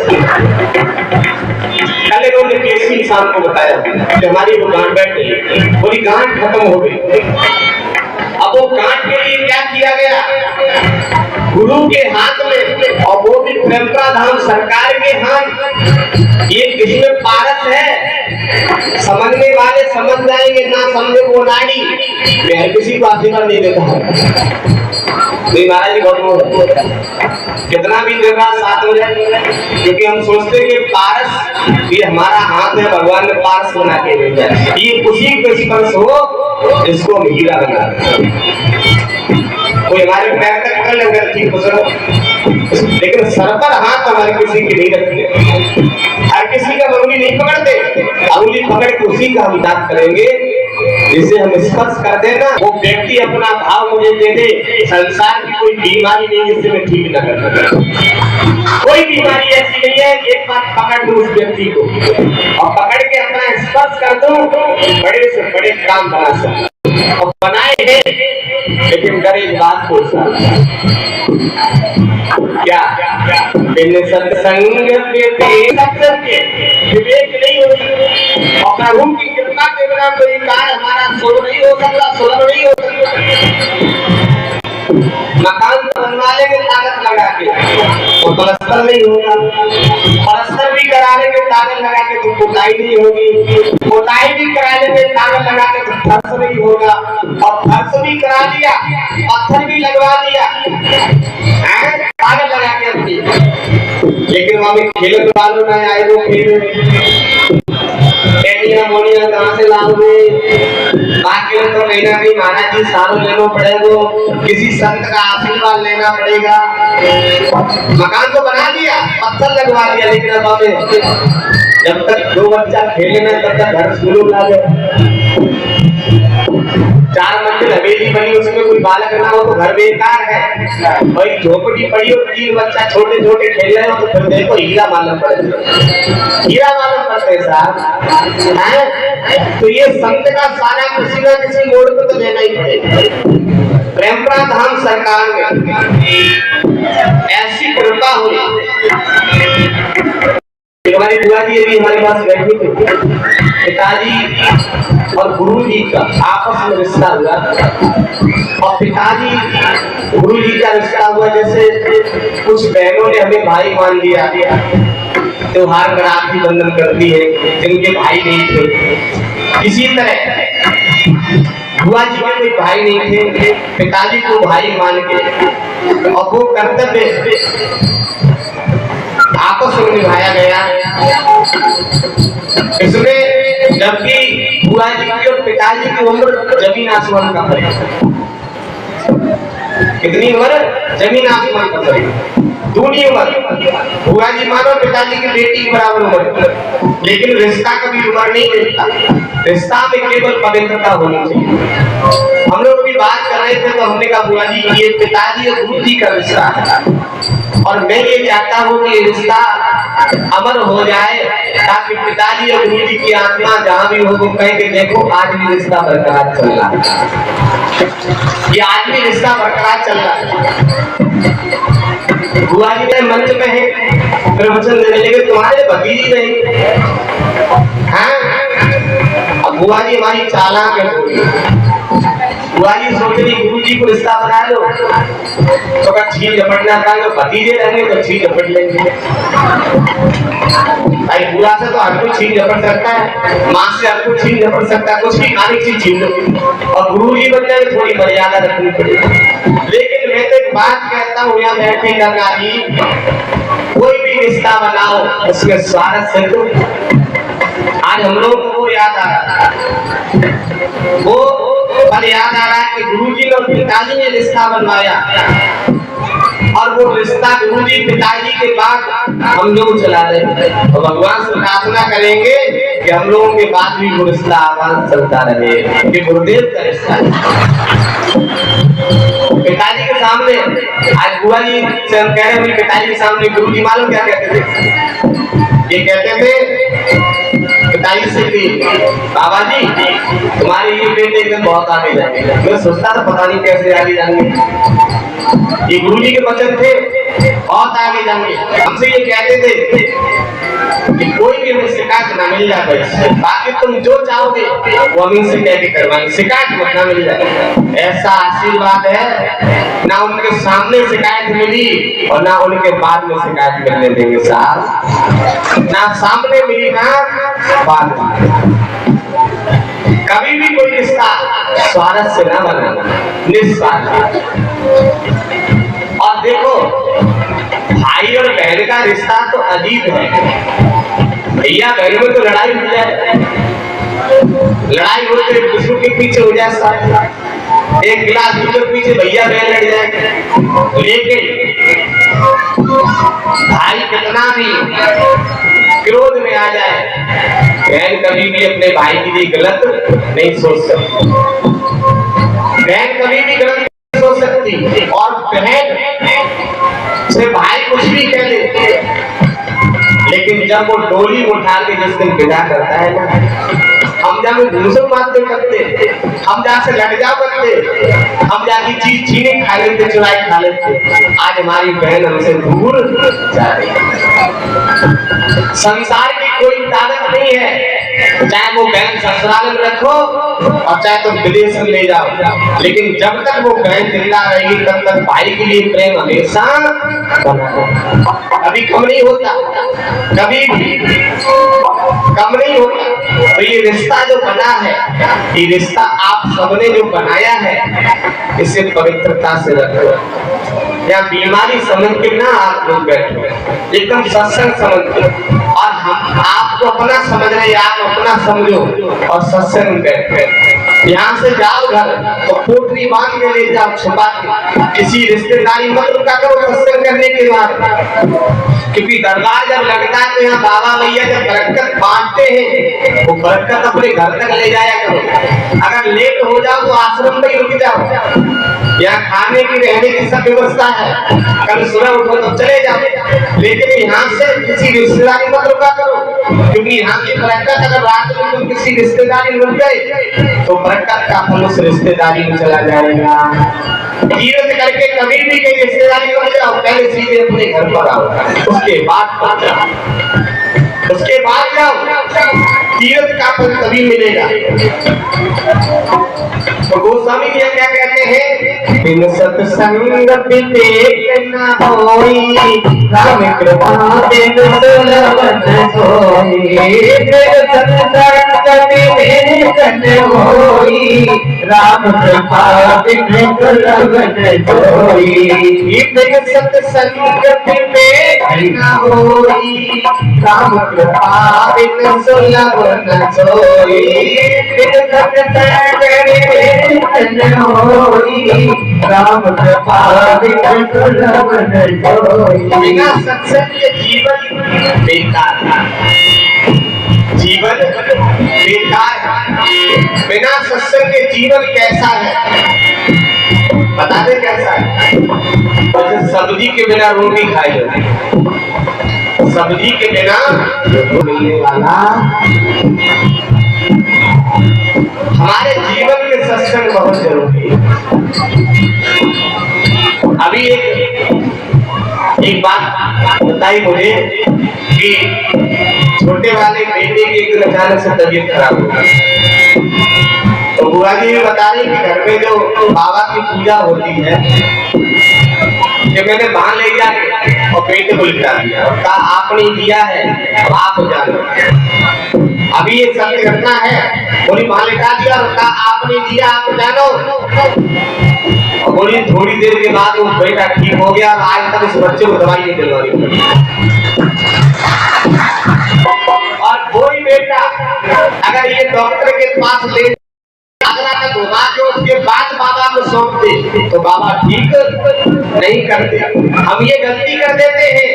कल इन्होंने केसी शाम को बताया कि हमारी वो गांठ बैठ गई, पूरी गांठ खत्म हो गई। अब वो गांठ के लिए क्या किया गया, गुरु के हाथ में, और वो भी प्रेमप्रा धाम सरकार के हाथ, ये किसमें पारस है, समझने वाले समझ जाएंगे, ना समझे वो नाड़ी, मैं किसी को आशीर्वाद नहीं देता है। महाराज जी बहुत कितना भी देर रात साथ हो जाए, क्योंकि हम सोचते कि पारस ये हमारा हाथ है, भगवान ने पारस बना के भेजा है, ये खुशी को स्पर्श हो इसको हम हीरा बना, कोई हमारे पैर तक कर लेंगे ठीक हो सको, लेकिन सर पर हाथ हमारे किसी की नहीं रखते, हर किसी का अंगुली नहीं पकड़ते, अंगुली पकड़ के उसी का हम याद करेंगे जिसे हम स्पर्श कर देना, वो व्यक्ति अपना भाव मुझे दे दे, संसार की कोई बीमारी नहीं जिससे मैं ठीक न कर सकता, कोई बीमारी ऐसी नहीं है, एक बार पकड़ लूं उस व्यक्ति को और पकड़ के अपना स्पर्श कर दूं, बड़े से बड़े काम बना सकता, और बनाए हैं, लेकिन करे इस बात को क्या सत्संग के विवेक नहीं होती, और प्रभु की कृपा के बिना कोई कार्य हमारा शुरू नहीं हो सकता, सुलभ नहीं हो सकता। मकान बनवा लेंगे ताकत लगा के तो पलस्तर नहीं होगा, पलस्तर भी करा लेंगे ताकत लगा के तो पुताई नहीं होगी, पुताई भी करा लेंगे ताकत लगा के तो फर्श नहीं होगा, और फर्श भी करा दिया, पत्थर भी लगवा दिया ताकत लगा के अपनी, लेकिन वहां में खेलने वालों ना आए वो खेल मोनिया कहाँ से लाओगे, बाकी तो कहीं ना कहीं महाराज जी सारों लेना पड़ेगा, किसी संत का आशीर्वाद लेना पड़ेगा। मकान तो बना दिया, पत्थर लगवा दिया, लेकिन अब हमें जब तक दो बच्चा खेले ना तब तक घर शुरू ला गया, 4 मंजिल हवेली बनी, उसमें कोई कोई बालक ना हो तो घर बेकार है। भाई झोपड़ी पड़ी और 3 बच्चा छोटे छोटे खेल रहे हो तो फिर देखो हीरा मालूम पड़ेगा, हीरा मालूम पड़ते है साहब हैं। तो ये संत का सारा किसी न किसी मोड़ पर तो लेना ही पड़ेगा। प्रेमपुरा धाम सरकार में ऐसी कृपा हुई, हमारी बुआ जी अभी हमारे पास बैठी थी, पिताजी और गुरु जी का आपस में रिश्ता हुआ और पिताजी गुरु जी का रिश्ता हुआ जैसे कुछ बहनों ने हमें भाई मान लिया, त्योहार में राखी बंधन करती है जिनके भाई नहीं थे। इसी तरह बुआ जी के कोई भाई नहीं थे, पिताजी को भाई मान के और वो कर्तव्य आपस में निभाया गया। इसमें जबकि बुआ जी की और पिताजी की उम्र जमीन आसमान का फर्क है। कितनी उम्र? जमीन आसमान का फर्क, दूनी उम्र। बुआ जी मानो पिताजी की बेटी के बराबर उम्र, लेकिन रिश्ता कभी उम्र नहीं मिलता। रिश्ता में केवल पवित्रता होनी चाहिए। हम लोग भी बात कर रहे थे तो हमने कहा बुआ जी ये पिताजी और गुरु जी का रिश्ता है और मैं ये चाहता हूँ कि रिश्ता अमर हो जाए ताकि पिताजी और गुरु जी की आत्मा जहाँ भी हो वो कहेंगे देखो आज भी रिश्ता बरकरार चल रहा है, ये आज भी रिश्ता बरकरार चल रहा है। बुआ जी ने मंच में है प्रवचन देने लगे, तुम्हारे भतीजी नहीं हाँ। अब बुआ जी हमारी चालाक है, बुआ जी सोच रही गुरु जी को रिश्ता बना लो तो अगर छीन झपटना था तो भतीजे रहेंगे तो छीन झपट लेंगे। भाई बुआ से तो हर कोई छीन झपट सकता है, माँ से हर कोई छीन झपट सकता है, कुछ भी खाने की छीन लो और गुरु जी बन जाए थोड़ी मर्यादा रखनी पड़ेगी। लेकिन मैं तो एक बात कहता हूँ यहाँ बैठे गंगा जी, कोई भी रिश्ता बनाओ उसमें स्वार्थ से दो। आज हम लोग को याद आ रहा वो पर याद आ रहा है कि गुरुजी और पिताजी ने रिश्ता बनवाया और वो रिश्ता गुरुजी पिताजी के बाद हम लोग चला रहे हैं। तो भगवान से प्रार्थना करेंगे कि हम लोगों के बाद भी वो रिश्ता आवाज चलता रहे, ये गुरुदेव का रिश्ता है। पिताजी के सामने आज बुआ जी से हम कह रहे हैं, पिताजी के सामने गुरुजी मालूम क्या कहते थे? ये कहते थे पिताजी से कि बाबा जी तुम्हारे ये बेटे एकदम बहुत आगे जाएंगे। मैं सोचता था पता नहीं कैसे आगे जाएंगे, ये गुरु जी के वचन थे बहुत आगे जाएंगे। हमसे ये कहते थे कि कोई भी हमें शिकायत ना मिल जाए, बाकी तुम जो चाहोगे वो हम इनसे कह के करवाएंगे, शिकायत मत ना मिल जाए। ऐसा आशीर्वाद है, ना उनके सामने शिकायत मिली और ना उनके बाद में शिकायत मिलने देंगे साहब, ना सामने मिली ना बाद में। कभी भी कोई रिश्ता स्वार्थ से ना बनाना, निस्वार्थ। और देखो भाई और बहन का रिश्ता तो अजीब है, भैया बहन में तो लड़ाई हो जाए, लड़ाई हो तो एक दूसरे के पीछे हो जाए, एक गिलास दूसरे के पीछे भैया बहन लड़ जाए। लेकिन भाई कितना भी क्रोध में आ जाए, बहन कभी भी अपने भाई के लिए गलत नहीं सोच सकती, बहन कभी भी गलत नहीं सोच सकती। और बहन से भाई कुछ भी कह ले, लेकिन जब वो डोली उठा के जिस दिन विदा करता है ना, हम जहाँ घूसो मारते करते, हम जहाँ से लट जा करते, हम जाके चीज छीने खा लेते, चुराई खा लेते। आज हमारी बहन हमसे दूर जा रही है। संसार की कोई ताकत नहीं है, चाहे वो बहन ससुराल में रखो और चाहे तुम विदेश में ले जाओ, लेकिन जब तक वो बहन जिंदा रहेगी तब तक भाई के लिए प्रेम हमेशा कभी कम नहीं होता, कभी भी कम नहीं होता। तो ये रिश्ता जो बना है, ये रिश्ता आप सबने जो बनाया है, इसे पवित्रता से रखो। या बीमारी समझ के ना आप लोग बैठो, एकदम सत्संग समझ के, और हम आपको अपना समझ रहे, आप अपना समझो और सत्संग बैठे। यहाँ से जाओ घर तो पोटरी बांध के ले जाओ छुपा के, किसी रिश्तेदारी मत रुका करो सत्संग करने के बाद, क्योंकि दरबार जब लगता है तो यहाँ बाबा भैया जब बरकत बांटते हैं, वो बरकत अपने घर तक ले जाया करो। अगर लेट हो जाओ तो आश्रम में ही रुक जाओ, यहाँ खाने की रहने की सब व्यवस्था है, कल सुबह उठो तो चले जाओ, लेकिन यहाँ से किसी रिश्तेदारी मत रुका करो, क्योंकि यहाँ की बरकत अगर रात में तुम किसी रिश्तेदारी में रुक गए तो बरकत का फल उस रिश्तेदारी में चला जाएगा। तीर्थ करके कभी भी कहीं रिश्तेदारी में मत जाओ, पहले सीधे अपने घर पर आओ, उसके बाद जाओ, तीर्थ का फल तभी मिलेगा। तो गोस्वामी जी क्या कहते हैं, बिन सत्संग विवेक न होई, राम कृपा बिन सुलभ न सोई। बिन सत्संग विवेक न होई, राम कृपा बिन सुलभ न सोई। बिन सत्संग विवेक न होई, राम कृपा बिन सुलभ न सोई। बिन सत्संग राम कृपा बिन सुलभ न सोई। बिना सत्संग के जीवन बेकार है, जीवन बेकार है। बिना सत्संग के जीवन कैसा है बता दे, कैसा है? जैसे सब्जी के बिना रोटी खाई जाती है, सब्जी के बिना मिलने वाला। हमारे जीवन में सत्संग बहुत जरूरी है। अभी एक बात बताई मुझे कि छोटे वाले बेटे की एक अचानक से तबीयत खराब हो गई, तो बुआ जी भी बता रही कि घर में जो बाबा की पूजा होती है कि मैंने बाहर ले जाके और बेटे को लिखा दिया और कहा आपने किया है, अब आप जानो। अभी ये सत्य घटना है, बोली वहां लिखा दिया और कहा आपने दिया, आप जानो। और बोली थोड़ी देर के बाद वो बेटा ठीक हो गया, आज तक उस बच्चे को दवाई नहीं दिलवानी पड़ी। और कोई बेटा अगर ये डॉक्टर के पास ले तक घुमा के उसके बाद बाबा को सौंप दे तो बाबा ठीक नहीं करते। हम ये गलती कर देते हैं,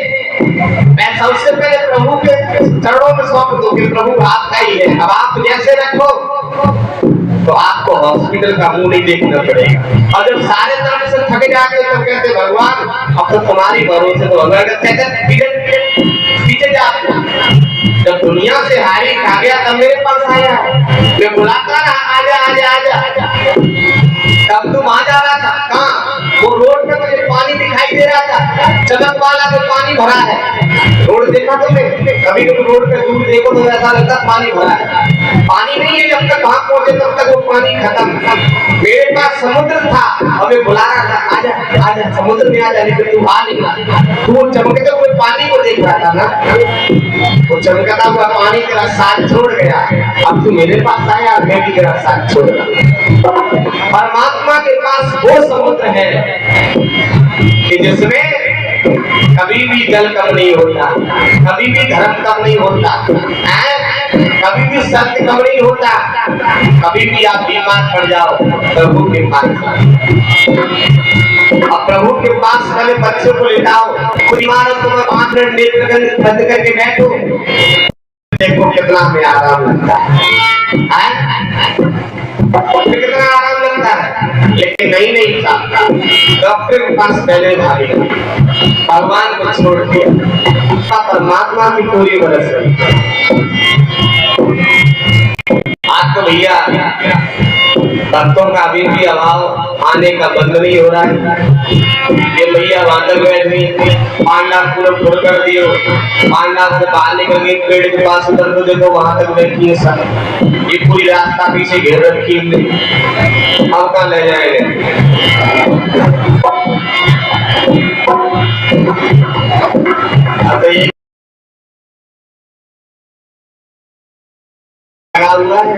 मैं सबसे पहले प्रभु के चरणों में सौंप दूं कि प्रभु आपका ही है, अब आप जैसे रखो तो आपको हॉस्पिटल का मुंह नहीं देखना पड़ेगा। और जब सारे तरफ से थक जाते तो कहते भगवान अब तो तुम्हारी भरोसे तो पीछे जाते। जब दुनिया से हारी खा गया तब मेरे पास आया, मैं बुलाता रहा आजा आजा आजा, तब तुम आ जा रहा था। कहाँ? वो रोड पे मुझे पानी दिखाई दे रहा था, चमक वाला तो पानी भरा है। रोड देखा तुमने? कभी तुम रोड पे दूर देखो तो ऐसा लगता पानी भरा है, पानी नहीं है। जब तक वहां पहुंचे तब तक वो पानी खत्म। मेरे पास समुद्र था और मैं बुला रहा था आजा आजा समुद्र में आजा, लेकिन तू आ नहीं। तू चमकते हुए पानी को देख रहा था ना, वो चमकता हुआ पानी तेरा साथ छोड़ गया, अब तू मेरे पास आया मैं भी तेरा साथ छोड़ रहा। परमात्मा के पास वो समुद्र है कि जिसमें कभी भी जल कम नहीं होता, कभी भी धर्म कम नहीं होता, कभी भी सत्य कम नहीं होता। कभी भी आप बीमार पड़ जाओ प्रभु के पास, अब प्रभु के पास पहले बच्चे को लेटाओ, बीमार हो तो मैं 5 मिनट नेत्र बंद करके बैठो, देखो कितना हमें आराम लगता है, कितना आराम लगता है। लेकिन नहीं साहब, डॉक्टर के पास पहले भागी, भगवान को छोड़ दिया, परमात्मा की पूरी बरस रही। आज तो भैया भक्तों का अभी भी अभाव आने का बंद नहीं हो रहा है। ये भैया वहां तक बैठ गई, 5 लाख पूरा छोड़ कर दियो, 5 लाख से बाहर निकल गई, पेड़ के पास उधर को देखो वहां तक बैठी है सब। ये पूरी रास्ता पीछे घेर रखी है, हम कहाँ ले जाएंगे? तो ये लगा हुआ है,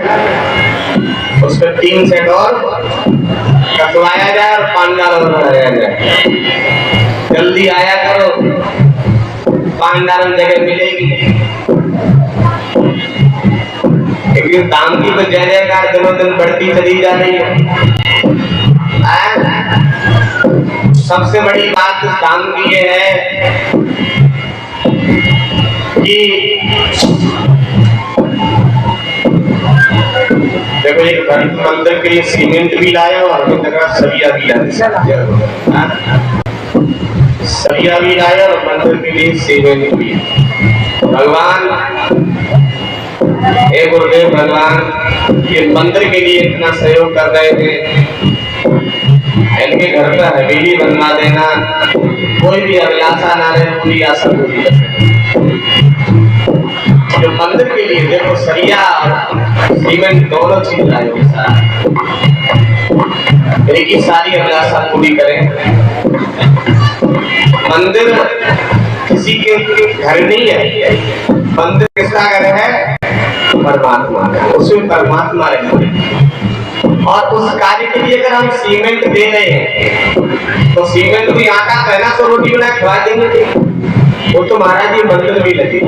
उस पर 3 सेट और कसवाया जाए और 5 डालर बनाया जाए। जल्दी आया करो, 5 डालर जगह मिलेगी। लेकिन दाम की तो जय जयकार दिनों दिन बढ़ती चली जा रही है। सबसे बड़ी बात इस दाम की ये है कि देखो एक मंदिर के लिए सीमेंट भी लाया और अभी तक सरिया भी लाया, सरिया भी लाया और मंदिर के लिए सीमेंट भी। भगवान हे गुरुदेव, भगवान ये मंदिर के लिए इतना सहयोग कर रहे थे, इनके घर पर हवेली बनवा देना, कोई भी अभिलाषा ना रहे, पूरी आशा पूरी कर। जो मंदिर के लिए देखो सरिया और सीमेंट दोनों चीज लाए, इनकी सारी अभिलाषा पूरी करें। मंदिर किसी के घर नहीं है, मंदिर किसका घर है? परमात्मा का, उसमें परमात्मा रहते। और उस कार्य के लिए अगर हम सीमेंट दे रहे हैं तो सीमेंट भी आटा पहना तो रोटी बना खवा देंगे, वो तो महाराज ये मंदिर भी लगे।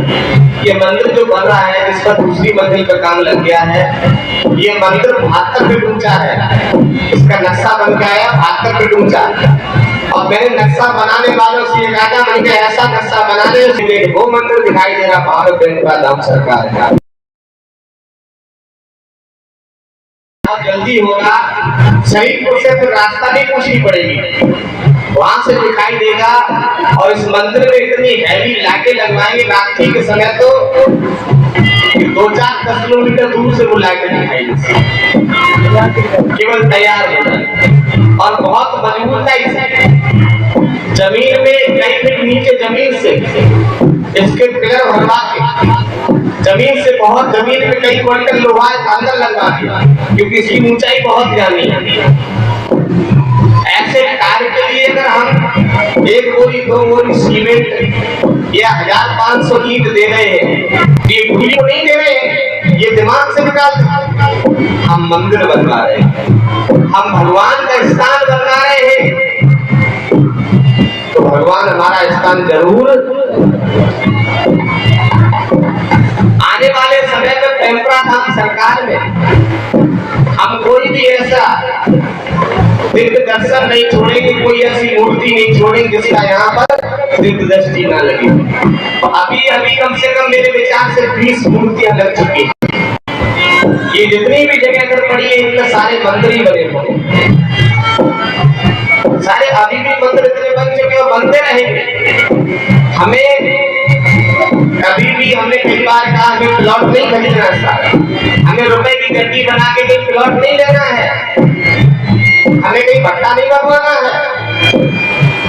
ये मंदिर जो बन रहा है, जिसका दूसरी मंजिल का काम लग गया है, ये मंदिर 72 फीट ऊंचा है। इसका नक्शा बन के आया 72 फीट ऊंचा, और मैंने नक्शा बनाने वालों से कहा था, मैंने ऐसा नक्शा बना दे वो मंदिर दिखाई दे रहा भारत बैंक का दाम सरकार का, जल्दी होगा। शरीफपुर से फिर रास्ता नहीं पूछनी पड़ेगी, वहां से दिखाई देगा। और इस मंदिर में इतनी हैवी लाइटें लगवाएंगे रात्रि के समय तो 2-4-10 किलोमीटर दूर से वो लाइटें दिखाई देती, केवल तैयार होना। और बहुत मजबूत है, जमीन में कई फीट नीचे जमीन से इसके पिलर भरवा के, जमीन से बहुत जमीन में कई क्विंटल लोहा अंदर लगवा दिया, क्योंकि इसकी ऊंचाई बहुत ज्यादा है। ऐसे कार्य के लिए अगर हम 1 बोरी 2 बोरी सीमेंट या 1500 ईंट दे रहे हैं, ये भूली को नहीं दे रहे हैं, ये दिमाग से निकाल, हम मंदिर बनवा रहे हैं, हम भगवान का स्थान बनवा रहे हैं, तो भगवान हमारा स्थान जरूर। आने वाले समय में टेम्परा धाम सरकार में हम कोई भी ऐसा तीर्थ दर्शन नहीं छोड़ेंगे, कोई ऐसी मूर्ति नहीं छोड़ेंगे जिसका यहाँ पर तीर्थ दृष्टि ना लगे। अभी कम से कम मेरे विचार से 20 मूर्तियां लग चुकी हैं। ये जितनी भी जगह अगर पड़ी है, इतने सारे मंदिर ही बने हुए, सारे अभी भी मंदिर इतने बन चुके और बनते रहेंगे। हमें कभी भी, हमने कई बार कहा, हमें प्लॉट नहीं खरीदना है, हमें रुपए की गड्डी बना के कोई प्लॉट नहीं लेना है, हमें कहीं भट्टा नहीं बनवाना है,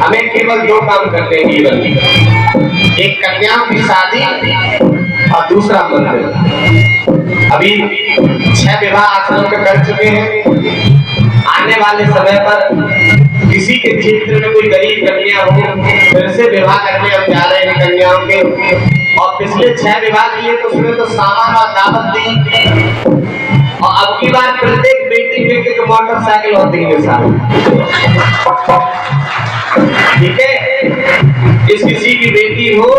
हमें केवल 2 काम करने हैं जीवन में, एक कन्याओं की शादी और दूसरा मंदिर। अभी 6 विवाह आश्रम के कर चुके हैं। आने वाले समय पर किसी के क्षेत्र में कोई गरीब कन्या हो, फिर से विवाह करने अब जा रहे हैं कन्याओं के, और पिछले 6 विवाह किए तो उसमें तो सामान और दावत दी, और अब की बार प्रत्येक बेटी को मोटरसाइकिल और देंगे साथ, ठीक है। जिस किसी की बेटी हो,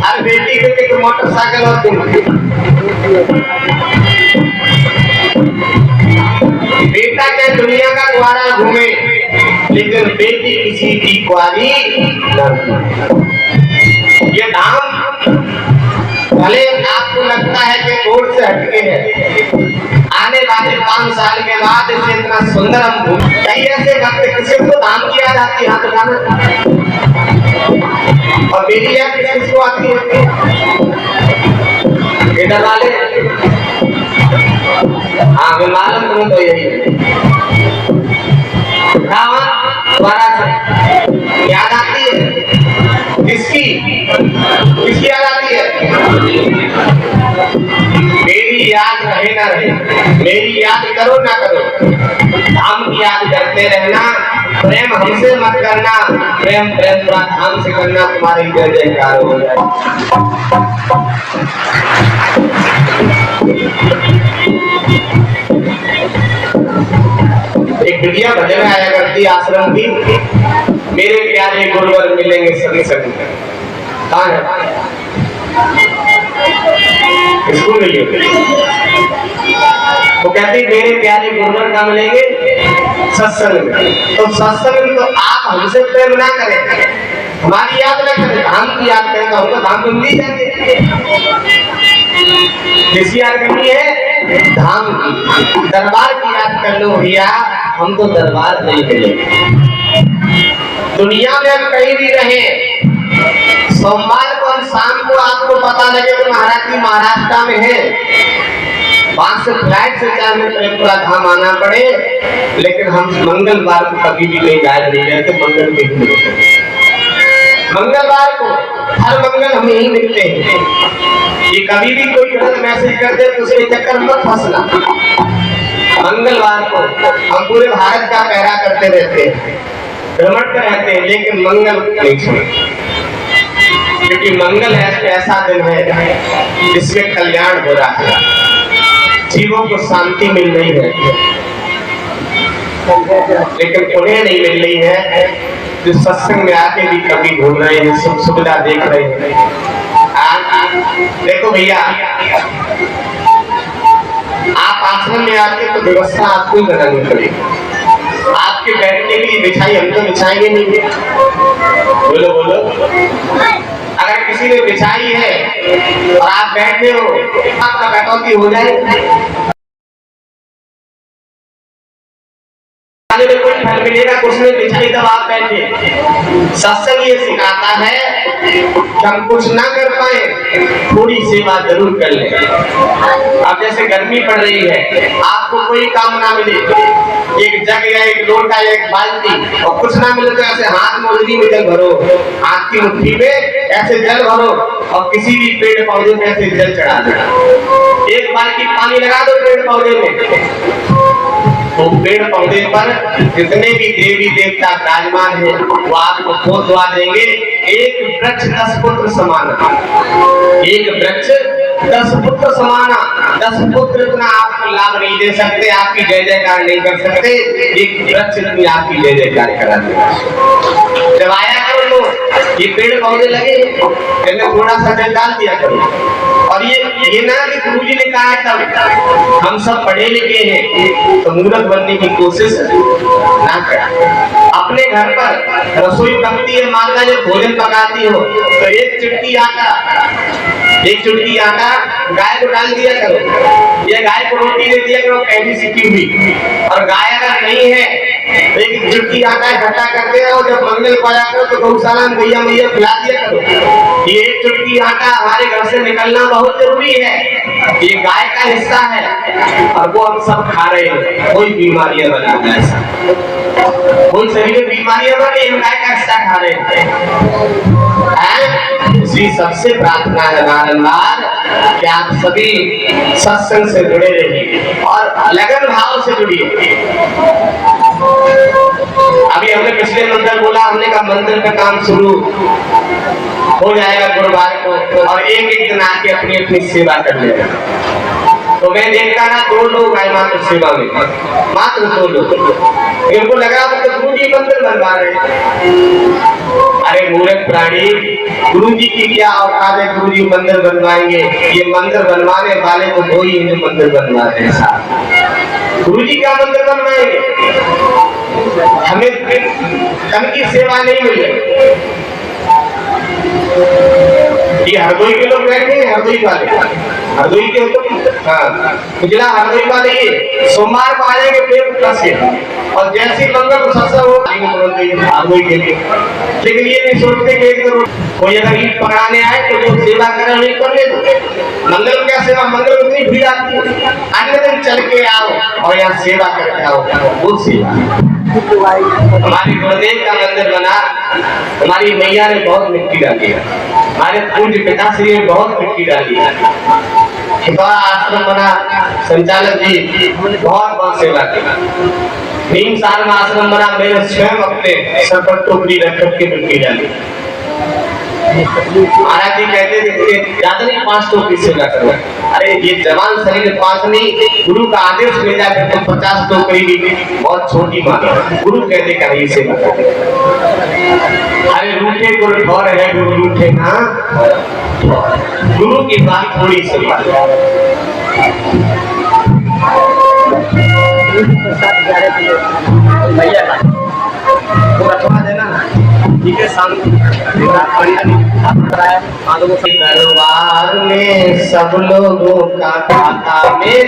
हर बेटी को मोटरसाइकिल और देंगे। बेटा के दुनिया का द्वारा घूमे, लेकिन बेटी किसी की कुआरी न घूमे। ये धाम भले आपको लगता है कि रोड से हटके है, आने वाले 5 साल के बाद इसे इतना सुंदर हम कई ऐसे भक्त किसी को धाम की याद आती है, हाथ उठाना। और मेरी याद किसको आती है? इधर वाले, हाँ मैं मालूम तुम्हें तो यही है। दोबारा से याद आती है, किसकी याद आती है? मेरी याद रहे ना रहे, मेरी याद करो ना करो, धाम की याद करते रहना। प्रेम हमसे मत करना, प्रेम पूरा धाम से करना, तुम्हारी जय जयकार हो जाए। एक बिटिया भजन आया करती आश्रम की, मेरे प्यारे गुरुवर मिलेंगे सभी सभी। कहाँ है? स्कूल में। वो कहती मेरे प्यारे गुरुवर कहाँ मिलेंगे? सत्संग में। तो सत्संग में तो आप हमसे प्रेम ना करें, हमारी याद ना करें, धाम की याद करें, तो हमको धाम में मिल जाएंगे। किसी याद करनी है धाम की, दरबार की याद कर लो भैया। हम तो दरबार नहीं मिले, दुनिया में हम कहीं भी रहे, सोमवार को हम शाम को आपको पता लगे तो महाराज जी महाराष्ट्र में है, वहां से फ्लाइट से 4 मिनट में पूरा धाम आना पड़े, लेकिन हम मंगलवार को कभी भी कहीं गायब नहीं रहते। मंगल के दिन मंगलवार को हर मंगल हम यही मिलते हैं। ये कभी भी कोई गलत मैसेज कर दे तो उसके चक्कर में फंसना। मंगलवार को हम पूरे भारत का पहरा करते रहते हैं, भ्रमण कर रहते हैं, लेकिन मंगल नहीं छोड़ते, क्योंकि मंगल ऐसा दिन है जिसमें कल्याण हो रहा है, जीवों को शांति मिल रही है, लेकिन उन्हें नहीं मिल रही है जो सत्संग में आके भी कभी घूम रहे हैं, सुख सुविधा देख रहे हैं। देखो भैया, आप आश्रम में आके तो व्यवस्था आपको ही बनानी पड़ेगी। आपके बैठने के लिए बिछाई हम तो बिछाएंगे नहीं। बोलो बोलो, अगर किसी ने बिछाई है और आप बैठे हो, आपका कटौती हो जाए, कोई फल मिलेगा? कुछ नहीं, बिछाई तब आप बैठे। सत्संग ये सिखाता है कि हम कुछ ना कर पाए, थोड़ी सेवा जरूर कर लें। अब जैसे गर्मी पड़ रही है, आपको कोई काम ना मिले, एक जग या एक लोटा या एक बाल्टी, और कुछ ना मिले तो ऐसे हाथ मोजरी में जल भरो, हाथ की मुट्ठी में ऐसे जल भरो और किसी भी पेड़ पौधे में ऐसे जल चढ़ा दो। एक बाल्टी पानी लगा दो पेड़ पौधे में, तो पेड़ पौधे पर जितने भी देवी देवता विराजमान है वो आपको खो दुआ देंगे। एक वृक्ष 10 पुत्र समाना, एक वृक्ष 10 पुत्र समाना। 10 पुत्र इतना आपको लाभ नहीं दे सकते, आपकी जय जयकार नहीं कर सकते, एक वृक्ष इतनी आपकी जय जयकार करा देगा। जब आया करो लो, ये पेड़ पौधे लगे इनमें थोड़ा सा जल डाल दिया करो। और ये ना कि गुरुजी ने कहा है तब, हम सब पढ़े लिखे हैं तो मूर्ख बनने की कोशिश ना करें। अपने घर पर रसोई पकती है, माता जब भोजन पकाती हो तो एक चुटकी आटा गाय को डाल दिया करो, या गाय को रोटी दे दिया करो कैसी सीखी हुई। और गाय अगर नहीं है तो एक चुटकी आटा इकट्ठा करते रहो, जब मंगल पाया करो तो गौशाला में गैया मैया खिला दिया करो। ये एक चुटकी आटा हमारे घर से निकलना बहुत जरूरी है, ये गाय का हिस्सा है और वो हम सब खा रहे हैं। कोई बीमारियां बना है, ऐसा कोई शरीर में बीमारियां बनी, हम गाय का हिस्सा खा रहे हैं। इसी सबसे प्रार्थना है बारंबार कि आप सभी सत्संग से जुड़े रहिए और लगन भाव से जुड़िए। अभी हमने पिछले मंदिर बोला, हमने कहा मंदिर का काम शुरू हो जाएगा गुरुवार को, और एक दिन आके अपनी अपनी सेवा कर लेगा। तो मैं देखता ना 2 लोग आए मात्र सेवा में, मात्र 2 लोग। इनको लगा तो गुरुजी मंदिर बनवा रहे। अरे मूर्ख प्राणी, गुरुजी की क्या औकात है गुरुजी मंदिर बनवाएंगे? ये मंदिर बनवाने वाले तो वो ही जो मंदिर बनवा रहे हैं। गुरुजी क्या मंदिर बनवाएंगे? हमें धन की सेवा नहीं मिल रही। ये हरदोई के लोग बैठे हैं, हरदोई वाले, हरदोई के तो जिला हरदोई वाले ये सोमवार को आ जाएंगे पेड़ से, और जैसे मंगल को सत्संग हो हरदोई के लिए। लेकिन ये नहीं सोचते कि एक कोई अगर ईट पकड़ाने आए तो जो सेवा करे नहीं कर ले। मंगल क्या सेवा, मंगल को इतनी भीड़ आती है, अन्य दिन चल के आओ और यहाँ सेवा करके आओ, वो सेवा। हमारे गुरुदेव का मंदिर बना, हमारी मैया ने बहुत मिट्टी डाली है, हमारे पूज्य पिताश्री ने बहुत मिट्टी डाली है। आश्रम बना, संचालक जी बहुत बहुत सेवा की। नीम साल में आश्रम बना, मैंने स्वयं अपने सर पर टोकरी रख के मिट्टी डाली। महाराज जी कहते थे ज्यादा नहीं 5 टोकरी सेवा करो। अरे ये जवान शरीर 5 नहीं, गुरु का आदेश ले जाकर तो 50 टोकरी भी बहुत छोटी बात है। गुरु कहते कहीं सेवा करो। अरे रूठे गुरु ठौर है, गुरु रूठे ना, गुरु की बात थोड़ी सेवा। रखवा देना ठीक है। दरबार में सब लोगों का खाता में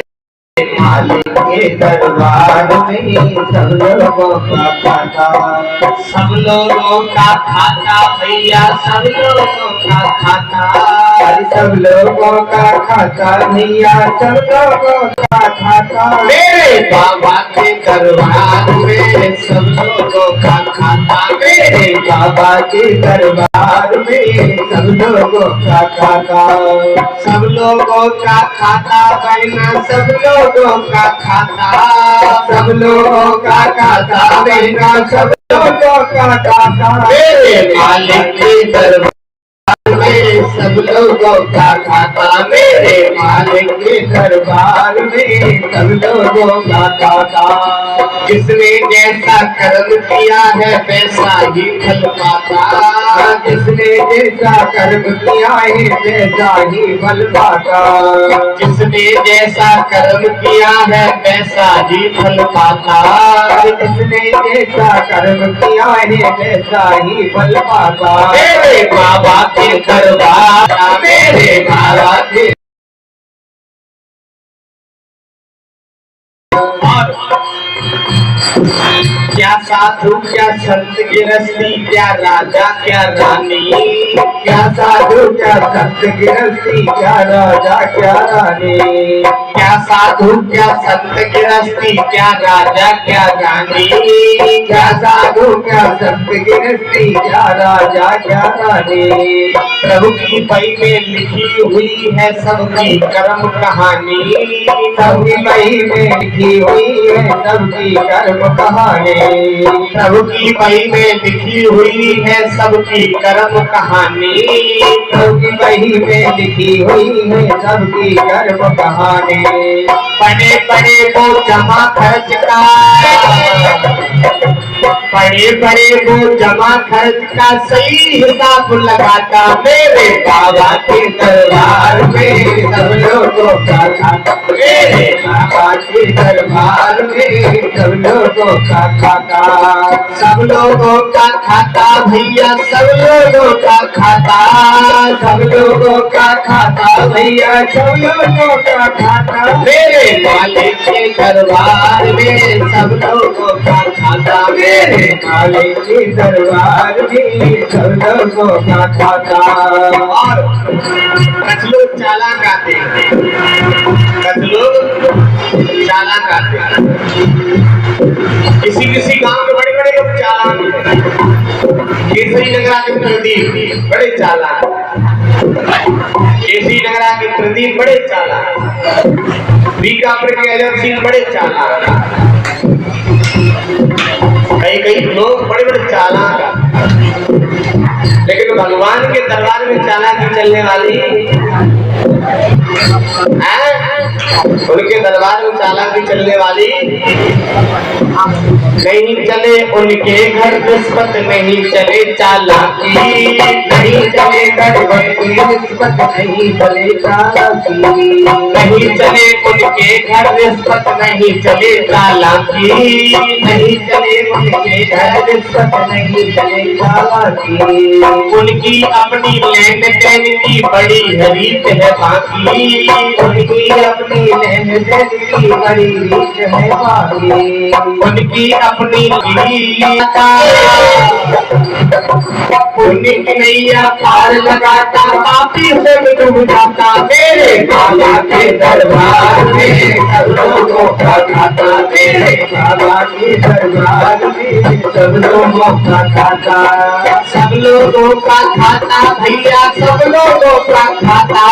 मालिक के दरबार में सब लोगों का खाता, सब लोगों का खाता भैया, सब लोगों का खाता, सब लोगों का खाता भैया, सब लोगों का खाता। मेरे बाबा के दरबार में सब लोगों का खाता, मेरे बाबा के दरबार में सब लोगों का खाता, सब लोगों का खाता बहना, सब लोगों का खाता, सब लोगों का खाता बहना, सब लोगों का खाता। मेरे मालिक के दरबार में सब लोगों का खाता, मेरे मालिक के दरबार में सब लोगों का खाता। जिसने जैसा कर्म किया है वैसा ही फल पाता, जिसने जैसा कर्म किया है वैसा ही फल पाता, जिसने जैसा कर्म किया है वैसा ही फल पाता, जिसने जैसा कर्म किया है वैसा ही फल पाता। मेरे बाबा के दरबार, मेरे बाबा के क्या साधु क्या संत गिरस्ती, क्या राजा क्या रानी, क्या साधु क्या संत गिरस्ती, क्या राजा क्या रानी, क्या साधु क्या संत गिरस्ती, क्या राजा क्या रानी, क्या साधु क्या संत गिरस्ती, क्या राजा क्या रानी। प्रभु की पई में लिखी हुई है सबकी कर्म कहानी, सबकी पई में लिखी हुई है सबकी कर्म कहानी, प्रभु की पई में लिखी हुई है सबकी कर्म कहानी, प्रभु की पई में लिखी हुई है सबकी कर्म कहानी। पड़े पड़े को जमा खर्च का, पड़े पड़े को जमा खर्च का सही हिसाब लगाता, मेरे बाबा के दरबार में सब लोगों का खाता, मेरे बाबा के दरबार में सब लोगों का खाता, सब लोगों का खाता भैया, सब लोगों का खाता, सब लोगों का खाता भैया, सब लोगों का खाता। मेरे मालिक के दरबार में सब लोगों का खाता, मेरे मालिक के दरबार में सब लोगों का खाता। और कुछ लोग चाला गाते हैं, कुछ लोग चाला गाते हैं, किसी किसी गांव के बड़े बड़े लोग चालान केसरी नगरा के प्रदीप बड़े चालान, केसरी नगरा के प्रदीप बड़े चालान, बीकापुर के अजय सिंह बड़े चालान, कई कई लोग बड़े बड़े चालाक, लेकिन भगवान के दरबार में चालाकी चलने वाली उनके दरबार में चालाकी चलने वाली नहीं चले, उनके घर निस्बत नहीं चले चालाकी, नहीं चले गणपति निस्बत नहीं चले चालाकी, नहीं चले उनके घर निस्बत नहीं चले चालाकी, नहीं चले उनके घर निस्बत नहीं चले चालाकी। उनकी अपनी लेन देन की बड़ी रीत है बाकी, उनकी अपनी लेन देन की बड़ी रीत है बाकी, उनकी अपनी उनकी नैया पार लगाता पापी से डूब जाता, मेरे बाबा के दरबार में सब लोगों का खाता, मेरे बाबा के दरबार में सब लोगों का खाता, सब लोगों का खाता भैया, सब लोगों का खाता,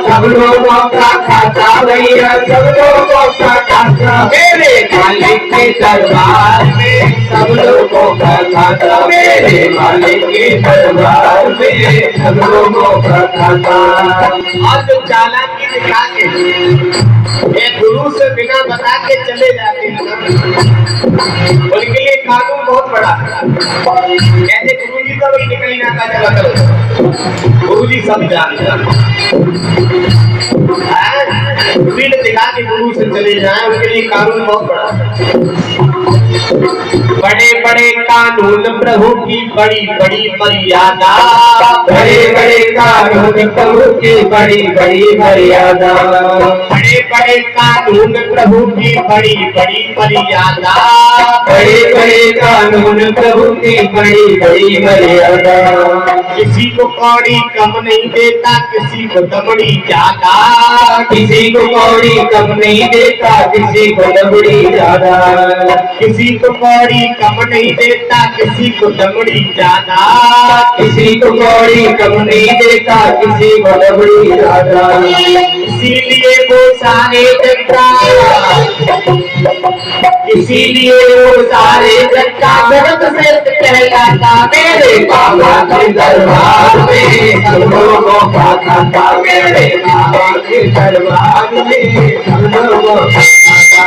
सब लोगों का खाता भैया, सब लोगों का खाता। मेरे मालिक के दरबार में सब लोगों का खाता, मेरे मालिक के दरबार में सब लोगों का खाता। और जो चालाकी दिखा के ये गुरु से बिना बता के चले जाते हैं उनके लिए कानून बहुत बड़ा है। ऐसे गुरु जी तो निकल ही ना चला करो, गुरु जी सब जानते दिखा के गुरु से चले जाए, उनके लिए कानून बहुत बड़ा है। बड़े बड़े कानून प्रभु की बड़ी बड़ी मर्यादा, बड़े बड़े कानून प्रभु की बड़ी बड़ी मर्यादा, बड़े बड़े कानून प्रभु की बड़ी बड़ी मर्यादा, बड़े बड़े कानून प्रभु की बड़ी बड़ी मर्यादा। किसी को कौड़ी कम नहीं देता, किसी को दबड़ी ज्यादा, किसी को कौड़ी कम नहीं देता, किसी को दबड़ी ज्यादा, किसी को कौड़ी कम नहीं देता, किसी को दबड़ी ज्यादा, किसी को कौड़ी कम नहीं देता, किसी को दबड़ी ज्यादा। इसीलिए वो सारे जग का, इसीलिए वो सारे जग का भक्त श्रेष्ठ कहलाता। मेरे बाबा के दरबार में सब लोगों का खाता, मेरे बाबा के दरबार में सब लोगों का खाता,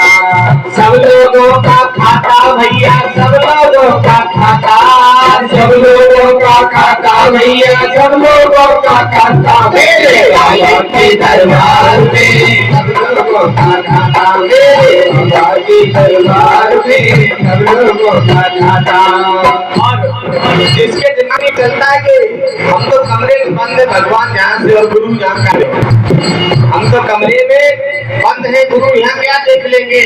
सब लोगों का खाता भैया, सब लोगों का खाता, सब लोगों का खाता भैया, सब लोगों का खाता। मेरे बाबा के दरबार में सब लोगों का खाता, मेरे बाबा के दरबार में सब लोगों का खाता। और इसके दिमाग में चलता है कि हम तो कमरे में बंद है, भगवान यहाँ से और गुरु यहाँ का है। हम तो कमरे में बंद है, गुरु यहाँ क्या देख लेंगे।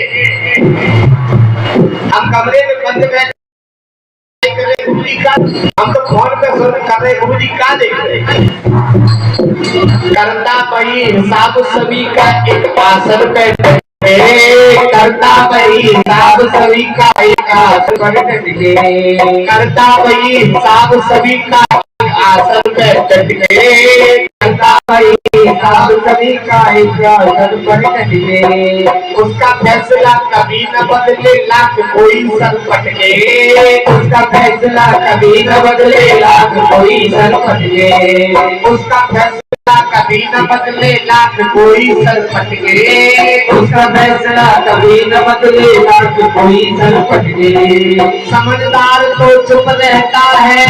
हम कमरे में बंद बैठ गुरु जी का, हम तो फोन पे सुन कर रहे, गुरु जी का देख रहे। करता वही हिसाब सभी का एक आसन पे, करता वही हिसाब सभी का एक आसन पर टिके, करता वही हिसाब सभी का आसन पे टिके, करता वही हिसाब सभी का एक आसन पर टिके। उसका फैसला कभी न बदले, लाख कोई सर पटके, उसका फैसला कभी न बदले, लाख कोई सर पटके, उसका फैसला कभी न बदले, लाख कोई सर पटके, उसका फैसला कभी न बदले, लाख कोई सर पटके। समझदार तो चुप रहता है,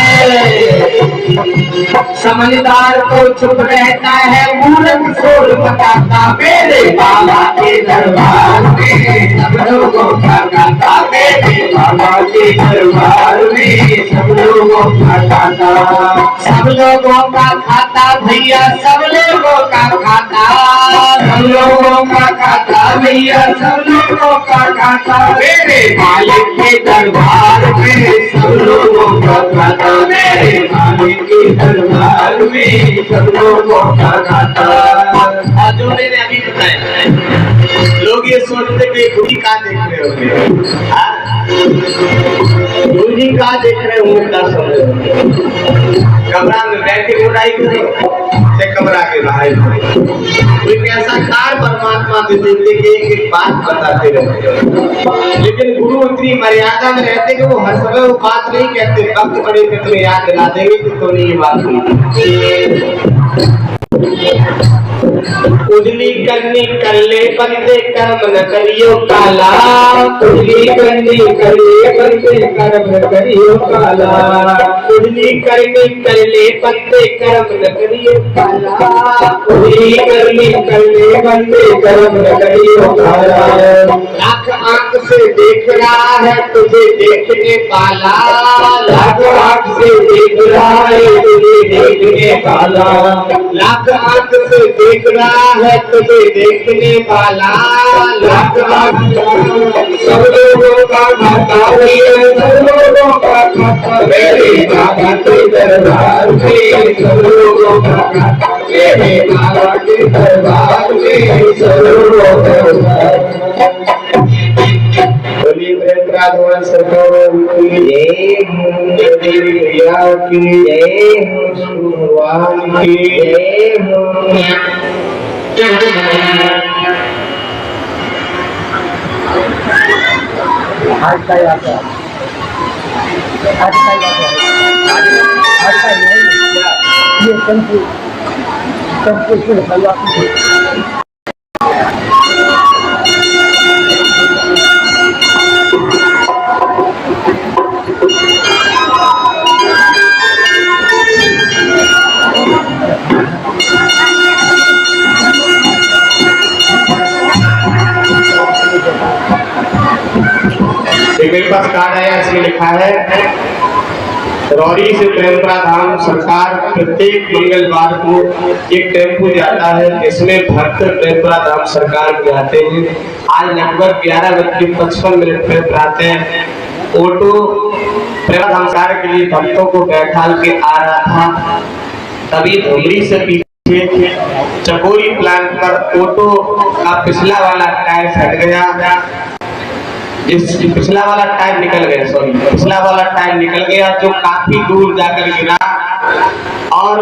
समझदार तो चुप रहता है, मूर्ख शोर मचाता। मेरे बाबा के दरबार में सब लोगों का खाता, मेरे बाबा के दरबार में सब लोगों का खाता, सब लोगों का खाता भैया, सब लोगों का खाता, सब लोगों का खाता भैया, सब लोगों का खाता। मेरे मालिक के दरबार में सब लोगों का खाता, मेरे मालिक के दरबार में सब लोगों का खाता। जो मैंने अभी बताया, लोग ये सोचते कि गुरु जी का देख रहे होंगे, गुरु जी का देख रहे होंगे, क्या समझ रहे होंगे। कमरा में बैठे बुराई करो से कमरा के बाहर कोई कैसा कार परमात्मा दे देते कि एक बात बताते रहते, लेकिन गुरु इतनी मर्यादा में रहते कि वो हर समय वो बात नहीं कहते, वक्त पड़े पे तुम्हें याद दिला देंगे कि तुमने ये बात नहीं। उजली करनी कर ले बंदे, कर्म न करियो काला, उजली करनी कर ले बंदे, कर्म न करियो काला, उजली करनी कर ले बंदे, कर्म न करियो काला, उजली करनी कर ले बंदे, कर्म न करियो काला। लाख आंख से देख रहा है तुझे देखने वाला, लाख आंख से देख रहा है तुझे देखने वाला, लाख आंख से देख रहा है तुझे देखने वाला, लाख आंख सब लोगों का खाता भैया, सब लोगों का खाता। मेरे बाबा के दरबार में सब लोगों का खाता, मेरे बाबा के दरबार में सब लोगों का खाता। बोलिए भगवान सरकार की जय, भैया की जय, भगवान की जय हो। आज का याद है, आज का याद है, आज का नहीं ये कंफ्यूजन हलवा ये मेरे पास कार्ड आया, इसमें लिखा है रौरी से प्रेमपुरा धाम सरकार प्रत्येक मंगलवार को एक टेम्पो जाता है जिसमें भक्त प्रेमपुरा धाम सरकार के आते हैं। आज लगभग 11:55 पे प्रातः ऑटो प्रेमपुरा धाम सरकार के लिए भक्तों को बैठाल के आ रहा था, तभी धुमरी से पीछे चकोरी प्लांट पर ऑटो का पिछला वाला टायर फट गया। इस पिछला वाला टायर निकल गया, सॉरी पिछला वाला टायर निकल गया जो काफी दूर जाकर गिरा और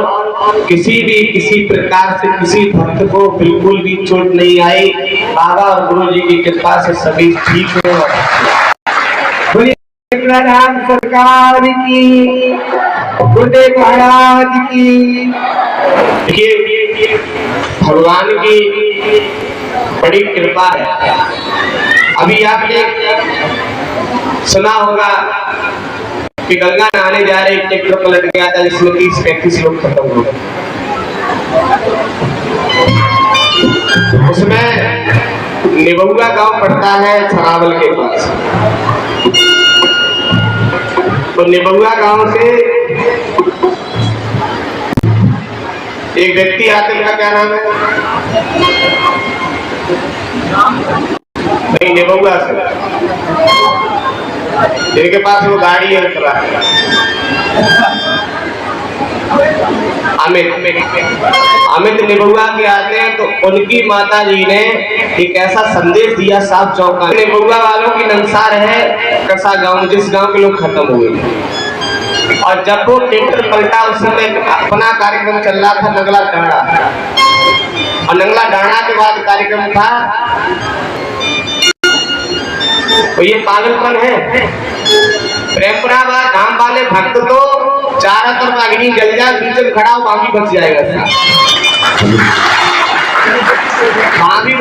किसी प्रकार से किसी भक्त को बिल्कुल भी चोट नहीं आई। बाबा और गुरु जी की कृपा से सभी ठीक है। राम सरकार की, गुरुदेव महाराज की। देखिए भगवान की बड़ी कृपा है। अभी आपने सुना होगा कि गंगा नहाने जा रहे एक ट्रैक्टर पलट गया था जिसमें 30-35 लोग खत्म हो गए। उसमें निबुआ गांव पड़ता है छरावल के पास। तो निबुआ गांव से एक व्यक्ति आते हैं, उनका क्या नाम है? नहीं, निबुआ से जिनके पास वो गाड़ी है अमित निबुआ के आते हैं। तो उनकी माता जी ने एक ऐसा संदेश दिया साफ चौका। निबुआ वालों की नंसार है कसा गांव, जिस गांव के लोग खत्म हुए। और जब वो ट्रैक्टर पलटा उस समय अपना कार्यक्रम चल रहा था नंगला डांडा, और नंगला डांडा के बाद कार्यक्रम था। तो ये पागलपन है। प्रेमपुरा धाम वाले भक्त तो चारों तरफ अग्नि जल जाए, बीच में खड़ा हो बाकी बच जाएगा। वहां भी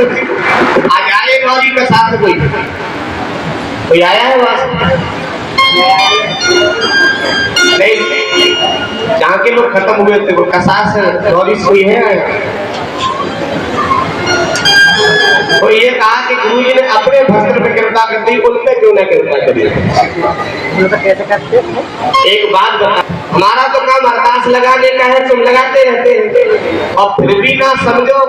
आज आए गौरी के साथ कोई आया है वहां नहीं, जहाँ के लोग खत्म हुए थे वो कसास गौरी कोई है। तो ये कहा कि गुरु जी ने अपने भक्त पे कृपा कर दी, उन पे क्यों ना कृपा करिए। एक बात बता, हमारा तो काम अरदास लगाने का है, तुम लगाते रहते हैं और फिर भी ना समझो,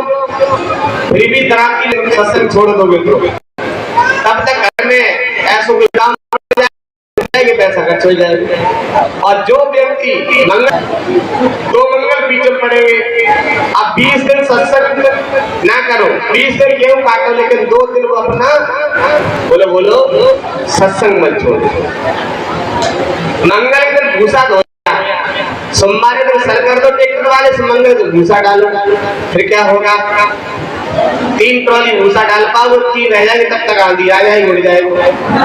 फिर भी तरह की सत्संग छोड़ दोगे तो तब तक घर में ऐसा कोई काम पैसा खर्च हो जाएगा। और जो व्यक्ति दो मंगल पीछे पड़ेंगे, अब 20 दिन सत्संग ना करो, 20 दिन गेहूं काटो, लेकिन 2 दिन को अपना बोलो सत्संग मत छोड़ो। मंगल दिन भूसा धो, सोमवार दिन सर कर दो ट्रैक्टर वाले से, मंगल दिन भूसा डालो, फिर क्या होगा? 3 ट्रॉली भूसा डाल पाओ, 3 रह जाएंगे, तब तक आंधी आ जाएगी, उड़ जाएगी।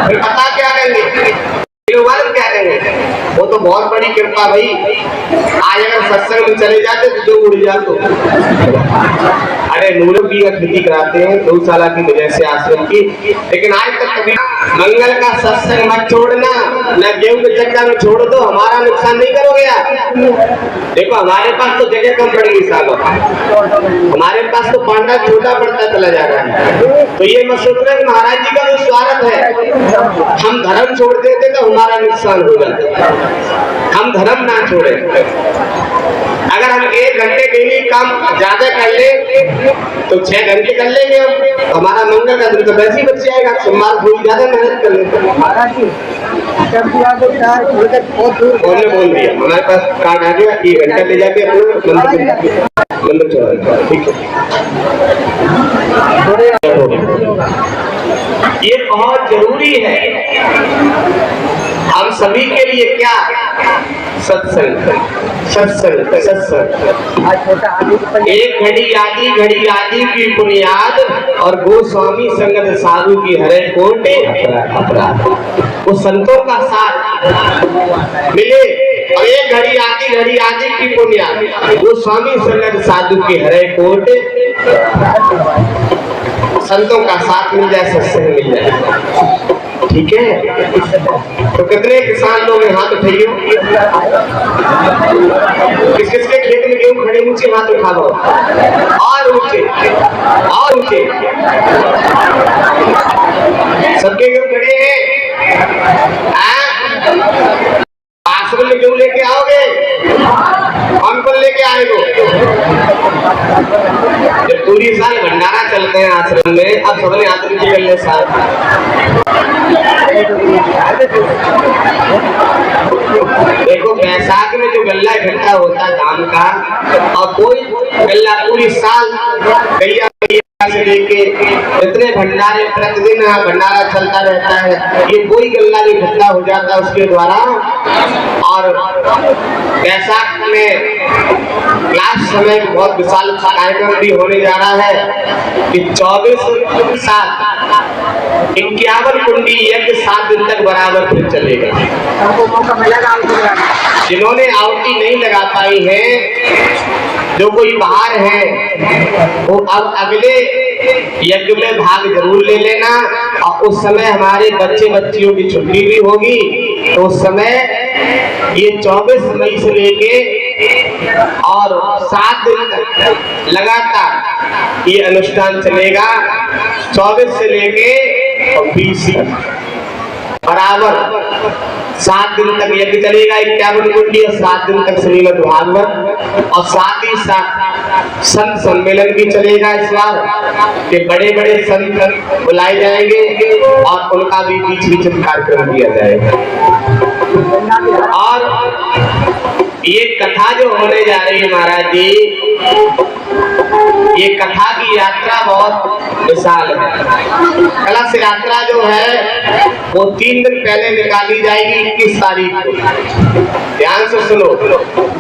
फिर पता क्या करेंगे? क्या करेंगे? वो तो बहुत बड़ी कृपा भाई। आज अगर सत्संग में चले जाते तो जो उड़ जाते। अरे नूरों की खेती कराते हैं गौशाला की वजह से आश्रम की, लेकिन आज तक कभी मंगल का सत्संग मत छोड़ना, न गेहूं के चक्कर में छोड़ दो, हमारा नुकसान नहीं करोगे आप। देखो हमारे पास तो जगह कम पड़ गई सालों, हमारे पास तो पांडा छोटा पड़ता चला जा रहा है। तो ये मत सोचना कि महाराज जी का जो स्वार्थ है, हम धर्म छोड़ देते तो हमारा नुकसान हो जाता। हम धर्म ना छोड़े। अगर हम 1 घंटे डेली काम ज्यादा कर ले तो 6 घंटे कर लेंगे हम, हमारा मंगल का दिन तो वैसे ही बच जाएगा। सोमवार थोड़ी ज्यादा मेहनत कर लेते। बोल दिया हमारे पास कार्ड आ गया, 1 घंटा ले जाके मंदिर चला, ठीक है। ये बहुत जरूरी है हम सभी के लिए। क्या? सत्संग, सत्संग, सत्संग। एक घड़ी आदि की बुनियाद, और गोस्वामी संगत साधु की हरे कोटि अपराध। वो संतों का साथ मिले और एक घड़ी आती की पुण्य वो स्वामी सन्नत साधु के हरे कोट संतों का साथ मिल जाए, सत्संग मिल जाए। ठीक है, तो कितने किसान लोग हाथ उठाइए, किस किसके खेत में गेहूं खड़े, ऊंचे हाथ उठा दो, और ऊंचे और ऊंचे, सबके गेहूं खड़े हैं। आश्रम में गेहूं लेके आओगे, हमको लेके आएगो। जब पूरी साल भंडारा चलते हैं आश्रम में, अब सबने आश्रम की गले साथ देखो, बैसाख में जो गल्ला इकट्ठा होता है धान का, और कोई गल्ला पूरी साल गैया से लेके इतने भंडारे प्रतिदिन भंडारा चलता रहता है, ये कोई गल्ला इकट्ठा हो जाता है उसके द्वारा। और बैसाख में लास्ट समय बहुत विशाल कार्यक्रम भी होने जा रहा है कि 24 साल 51 कुंडी यज्ञ 7 दिन तक बराबर फिर चलेगा। जिन्होंने आहुति नहीं लगा पाई है, जो कोई बाहर है, वो अब अगले यज्ञ में भाग जरूर ले लेना। और उस समय हमारे बच्चे बच्चियों की छुट्टी भी होगी, तो उस समय ये 24 मई से लेके और 7 दिन तक लगातार ये अनुष्ठान चलेगा। 24 से लेके 20 बराबर 7 दिन तक यज्ञ चलेगा, 51 कुंडी, और 7 दिन तक श्रीमद् भागवत, और साथ ही साथ संत सम्मेलन भी चलेगा इस बार के बड़े बड़े संत बुलाए जाएंगे और उनका भी बीच कार्यक्रम किया जाएगा। और ये कथा जो होने जा रही है महाराज जी, ये कथा की यात्रा बहुत विशाल है। कलश यात्रा जो है वो 3 दिन पहले निकाली जाएगी, 21 तारीख को। ध्यान से सुनो,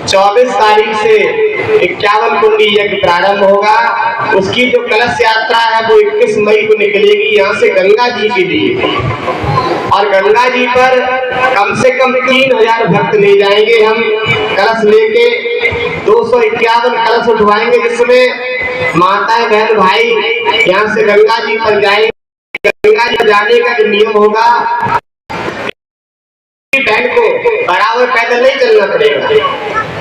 24 तारीख से 51 कुंडी यज्ञ प्रारंभ होगा। उसकी जो कलश यात्रा है वो 21 मई को निकलेगी यहाँ से गंगा जी के लिए, और गंगा जी पर कम से कम 3000 भक्त ले जाएंगे हम। कलश लेके 251 कलश उठवाएंगे, जिसमें माताएं बहन भाई यहाँ से गंगा जी पर जाएंगे। गंगा जी जाने का जो नियम होगा, बहन को बराबर पैदल नहीं चलना पड़ेगा,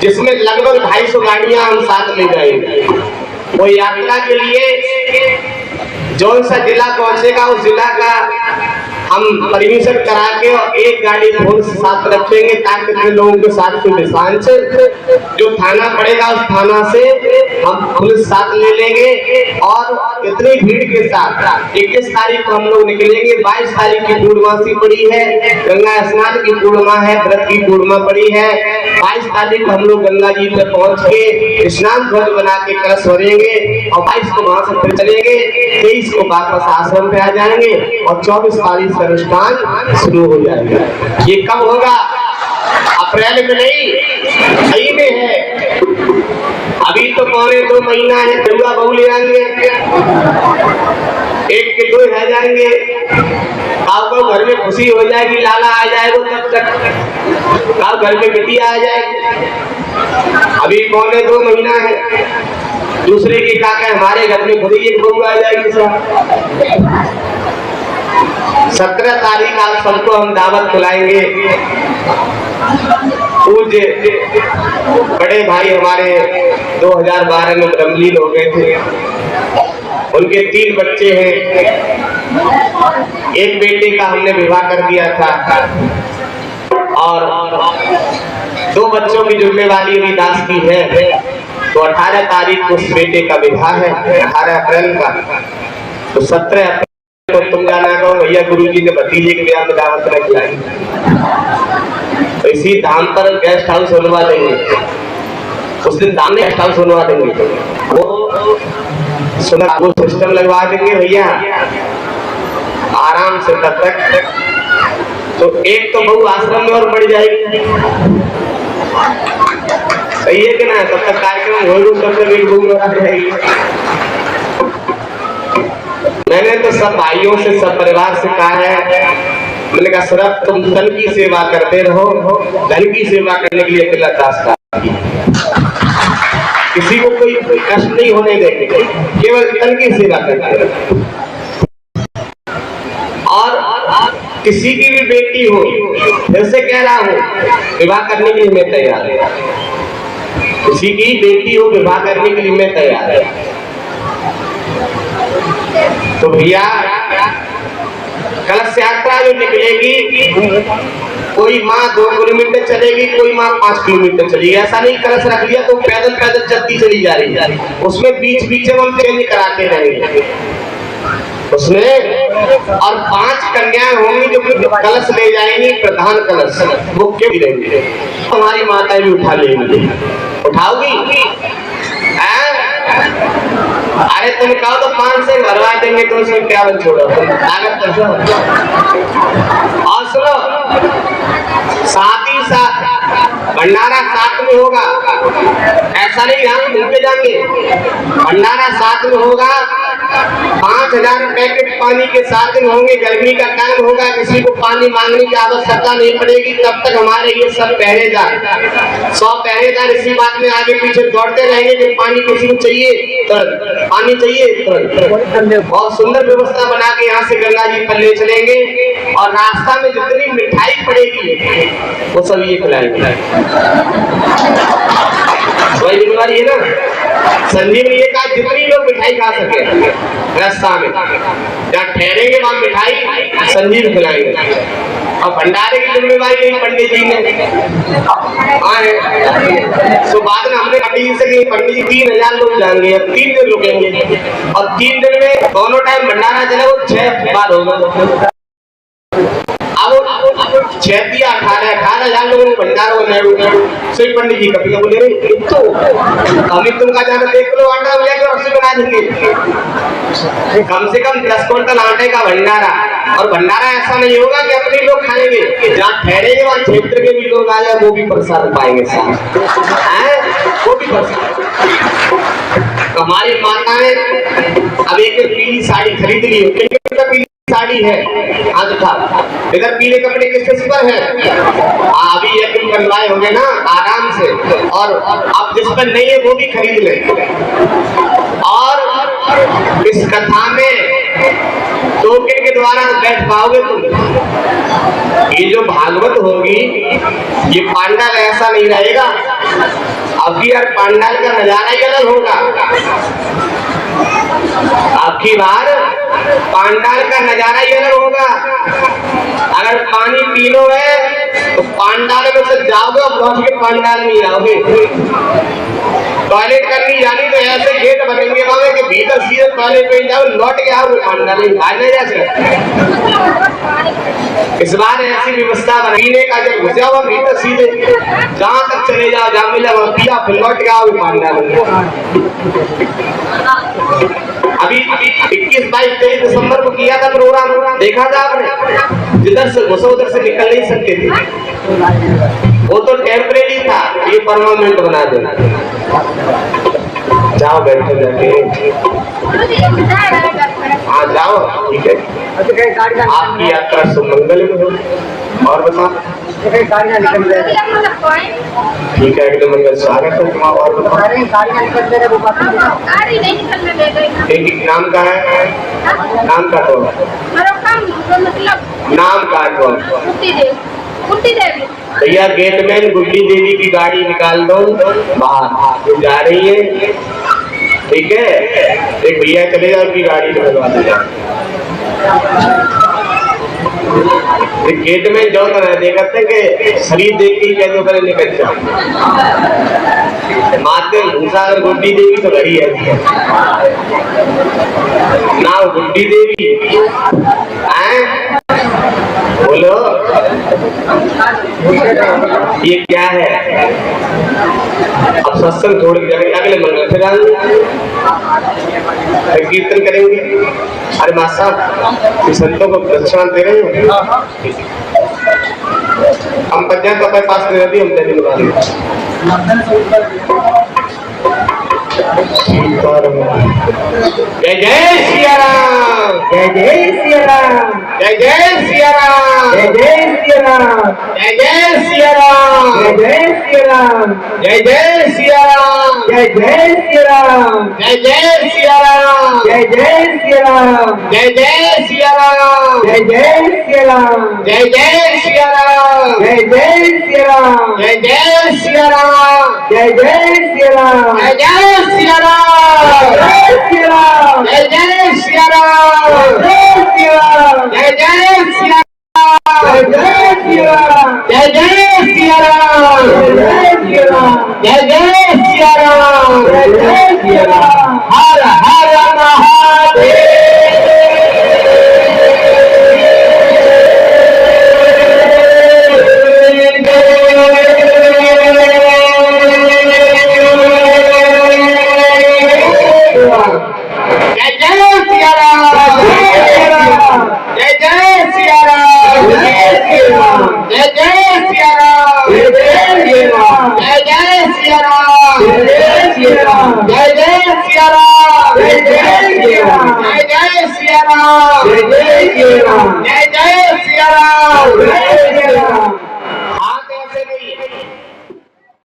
जिसमें लगभग 250 गाड़ियां हम साथ ले जाएंगे। वो यात्रा के लिए जौन सा जिला पहुंचेगा उस जिला का हम परमिशन करा के और एक गाड़ी पुलिस साथ रखेंगे, ताकि कितने लोगों के साथ के डिस्टेंस जो थाना पड़ेगा उस थाना से हम पुलिस साथ ले लेंगे। और इतनी भीड़ के साथ 21 तारीख को हम लोग निकलेंगे। 22 तारीख की पूर्णमासी पड़ी है, गंगा स्नान की पूर्णिमा है, व्रत की पूर्णिमा पड़ी है। 22 तारीख को हम लोग गंगा जी पर पहुंच के स्नान ध्वज बना के कलश भरेंगे, और 22 को वहां से फिर चलेंगे, 23 को वापस आश्रम पे आ जाएंगे, और 24 तारीख अनुष्ठान शुरू हो जाएगा। ये कब होगा? अप्रैल में नहीं, मई में है। अभी तो 2.25 महीना है, बउआ बहू ले आएंगे, 1 के 2 रह जाएंगे। आपको घर में खुशी हो जाएगी, लाला आ जाएगा, तब तक आप घर में बिटिया आ जाएगी। अभी 2.25 महीना है, दूसरे की काका हमारे घर में खुद ही एक बहू आ जाएगी। 17 तारीख आप सबको हम दावत खिलाएंगे। पूज्य बड़े भाई हमारे 2012 में ब्रह्मलीन हो गए थे, उनके 3 बच्चे हैं। एक बेटे का हमने विवाह कर दिया था, और 2 बच्चों की जिम्मेवारी अभी दास की है। तो 18 तारीख को उस बेटे का विवाह है, 18 अप्रैल का। तो 17 अप्रैल को तुम जाना कहो भैया गुरुजी ने भतीजे के ब्याह में दावत न खिलाई। तो इसी धाम पर गेस्ट हाउस बनवा देंगे, उस दिन धाम में गेस्ट हाउस बनवा देंगे, वो सुना वो सिस्टम लगवा देंगे भैया आराम से। तब तक तो एक तो बहू आश्रम में और बढ़ जाएगी, सही है कि ना? तब तक कार्यक्रम हो, तब तक एक बहू आ जाएगी। मैंने तो सब भाइयों से, सब परिवार से कहा है मैंने कहा सिर्फ तुम तन की सेवा करते रहो, धन की सेवा करने के लिए अकेला दास किसी को कोई कष्ट नहीं होने देंगे, केवल तन की सेवा करते रहो। और किसी की भी बेटी हो, जैसे कह रहा हूं विवाह करने के लिए मैं तैयार हूं, किसी की बेटी हो विवाह करने के लिए मैं तैयार हूं। तो भैया कलश यात्रा जो निकलेगी, कोई माँ 2 किलोमीटर चलेगी, कोई माँ 5 किलोमीटर चलेगी। ऐसा नहीं कलश रख लिया तो पैदल पैदल चलती चली जा रही है, उसमें बीच बीच में हम चेंज कराते रहेंगे उसमें। और 5 कन्याएं होंगी जो कलश ले जाएंगी, प्रधान कलश वो क्यों रहेंगे, हमारी माताएं भी उठा लेंगी। उठाओगी? अरे तुम कहो तो 5 से भरवा देंगे, तो उसमें क्या बन छोड़ो, लागत कर। और सुनो, साथ ही साथ भंडारा साथ में होगा, ऐसा नहीं हम मिलके जाएंगे, भंडारा साथ में होगा। 5000 पैकेट पानी के साथ में होंगे, गर्मी का टाइम होगा, किसी को पानी मांगने की आवश्यकता नहीं पड़ेगी। तब तक हमारे ये सब पहरेदार 100 पहरेदार इसी बात में आगे पीछे दौड़ते रहेंगे कि पानी किसी को चाहिए तो पानी चाहिए तो। बहुत सुंदर व्यवस्था बना के यहाँ से गंगा जी पर ले चलेंगे, और रास्ता में जितनी मिठाई पड़ेगी वो सब ये खिलाएंगे। वही जिम्मेदारी है ना, संजीव ने ये कहा जितनी लोग मिठाई खा सके रास्ता में, जहाँ ठहरेंगे वहां मिठाई संजीव खिलाएंगे। और भंडारे की जिम्मेवारी नहीं पंडित जी ने, तो बाद में हमने पंडित जी से कही पंडित जी 3000 लोग जाएंगे, 3 दिन रुकेंगे, और 3 दिन में दोनों टाइम भंडारा चले वो 6 बार होगा। अब 6 दिया 18,000 लोगों ने भंडारा को सिर्फ पंडित जी कभी बोले तो हमें तुमका जाना देख लो, आटा लेकर रस्सी बना देंगे। कम से कम 10 क्विंटल आटे का भंडारा, और भंडारा ऐसा नहीं होगा कि अपने लोग खाएंगे, जहाँ ठहरेंगे वहाँ क्षेत्र के भी लोग आ जाए, वो भी प्रसाद पाएंगे, वो भी प्रसाद। हमारी माताएं अब एक पीली साड़ी खरीद ली, पीली साड़ी है, इधर पीले कपड़े किसके सिपर है, अभी यकीन बनवाए होंगे ना आराम से, और अब जिस पर नहीं है वो भी खरीद ले। और इस कथा में टोकन के द्वारा बैठ पाओगे तुम। ये जो भागवत होगी ये पांडाल ऐसा नहीं रहेगा, अब यार पांडाल का नजारा ही अलग होगा। आपकी बार पांडाल का नजारा ही अलग होगा। अगर पानी पी लो है तो पांडाल में से जाओगे और लौट के पांडाल में आओगे। टॉयलेट करनी जानी तो ऐसे गेट बनेंगे वहां के भीतर सीधे टॉयलेट पे जाओ, लौट के आओगे पांडाल में, बाहर नहीं जा सकते। इस बार ऐसी व्यवस्था पीने का, जब घुस जाओ भीतर सीधे जहां तक चले जाओ, जहां मिला वहां पिया, फिर लौट के आओगे पांडाल में। अभी 21, 22, 23 दिसंबर को किया था प्रोग्राम, देखा था आपने, जिधर से घुसो उधर से निकल नहीं सकते थे, वो तो टेम्परेरी था, ये परमानेंट बना देना। जाओ बैठो जाके, हाँ जाओ, ठीक है, आपकी यात्रा सुमंगल में हो। और बताओ, ठीक है, एकदम मंगल स्वागत है तुम्हारा। और बताओ, एक नाम का है, नाम का तो नाम का कौन, भैया गेटमैन गुड्डी देवी की गाड़ी निकाल दो बाहर, जा रही है, ठीक है, एक भैया चले जाओ उनकी गाड़ी निकलवा देगा। गेट में जो देखते हैं कि शरीर देख के कैसे करे निकल जाओ, माते भूसा अगर गुड्डी देवी तो घड़ी है ना, गुड्डी देवी बोलो ये क्या है। अब सत्संग छोड़ के अगले मंगल फिर कीर्तन करेंगे। अरे मां साहब संतों को दक्षिणा दे रहे हैं, हम पंचायत का पास दे रही, हम दे देंगे। जय जय सिया राम, जय जय सिया राम, जय जय सिया राम, जय जय सिया राम, जय जय सिया राम, जय जय सिया राम, जय जय सिया राम, जय जय सिया राम, जय जय सिया राम, जय जय सिया राम, जय जय सिया राम, जय जय सिया राम, जय जय सिया राम, जय जय सिया राम, जय जय सिया राम, जय जय सिया राम, जय जय सिया राम, जय सिया राम, जय जय सिया राम, जय सिया राम, जय जय सिया जय जय सिया राम, जय जय सिया राम, जय सिया राम, जय जय सिया राम, जय जय सिया राम, हर हर महादेव। जय जय सिया राम, जय जय सिया राम, जय सिया राम, जय जय सिया राम, जय जय सिया राम, जय जय सिया राम, जय जय सिया राम, जय जय सिया राम, जय जय सिया राम, जय जय सिया राम, जय जय सिया राम, जय जय सिया राम, जय सिया राम,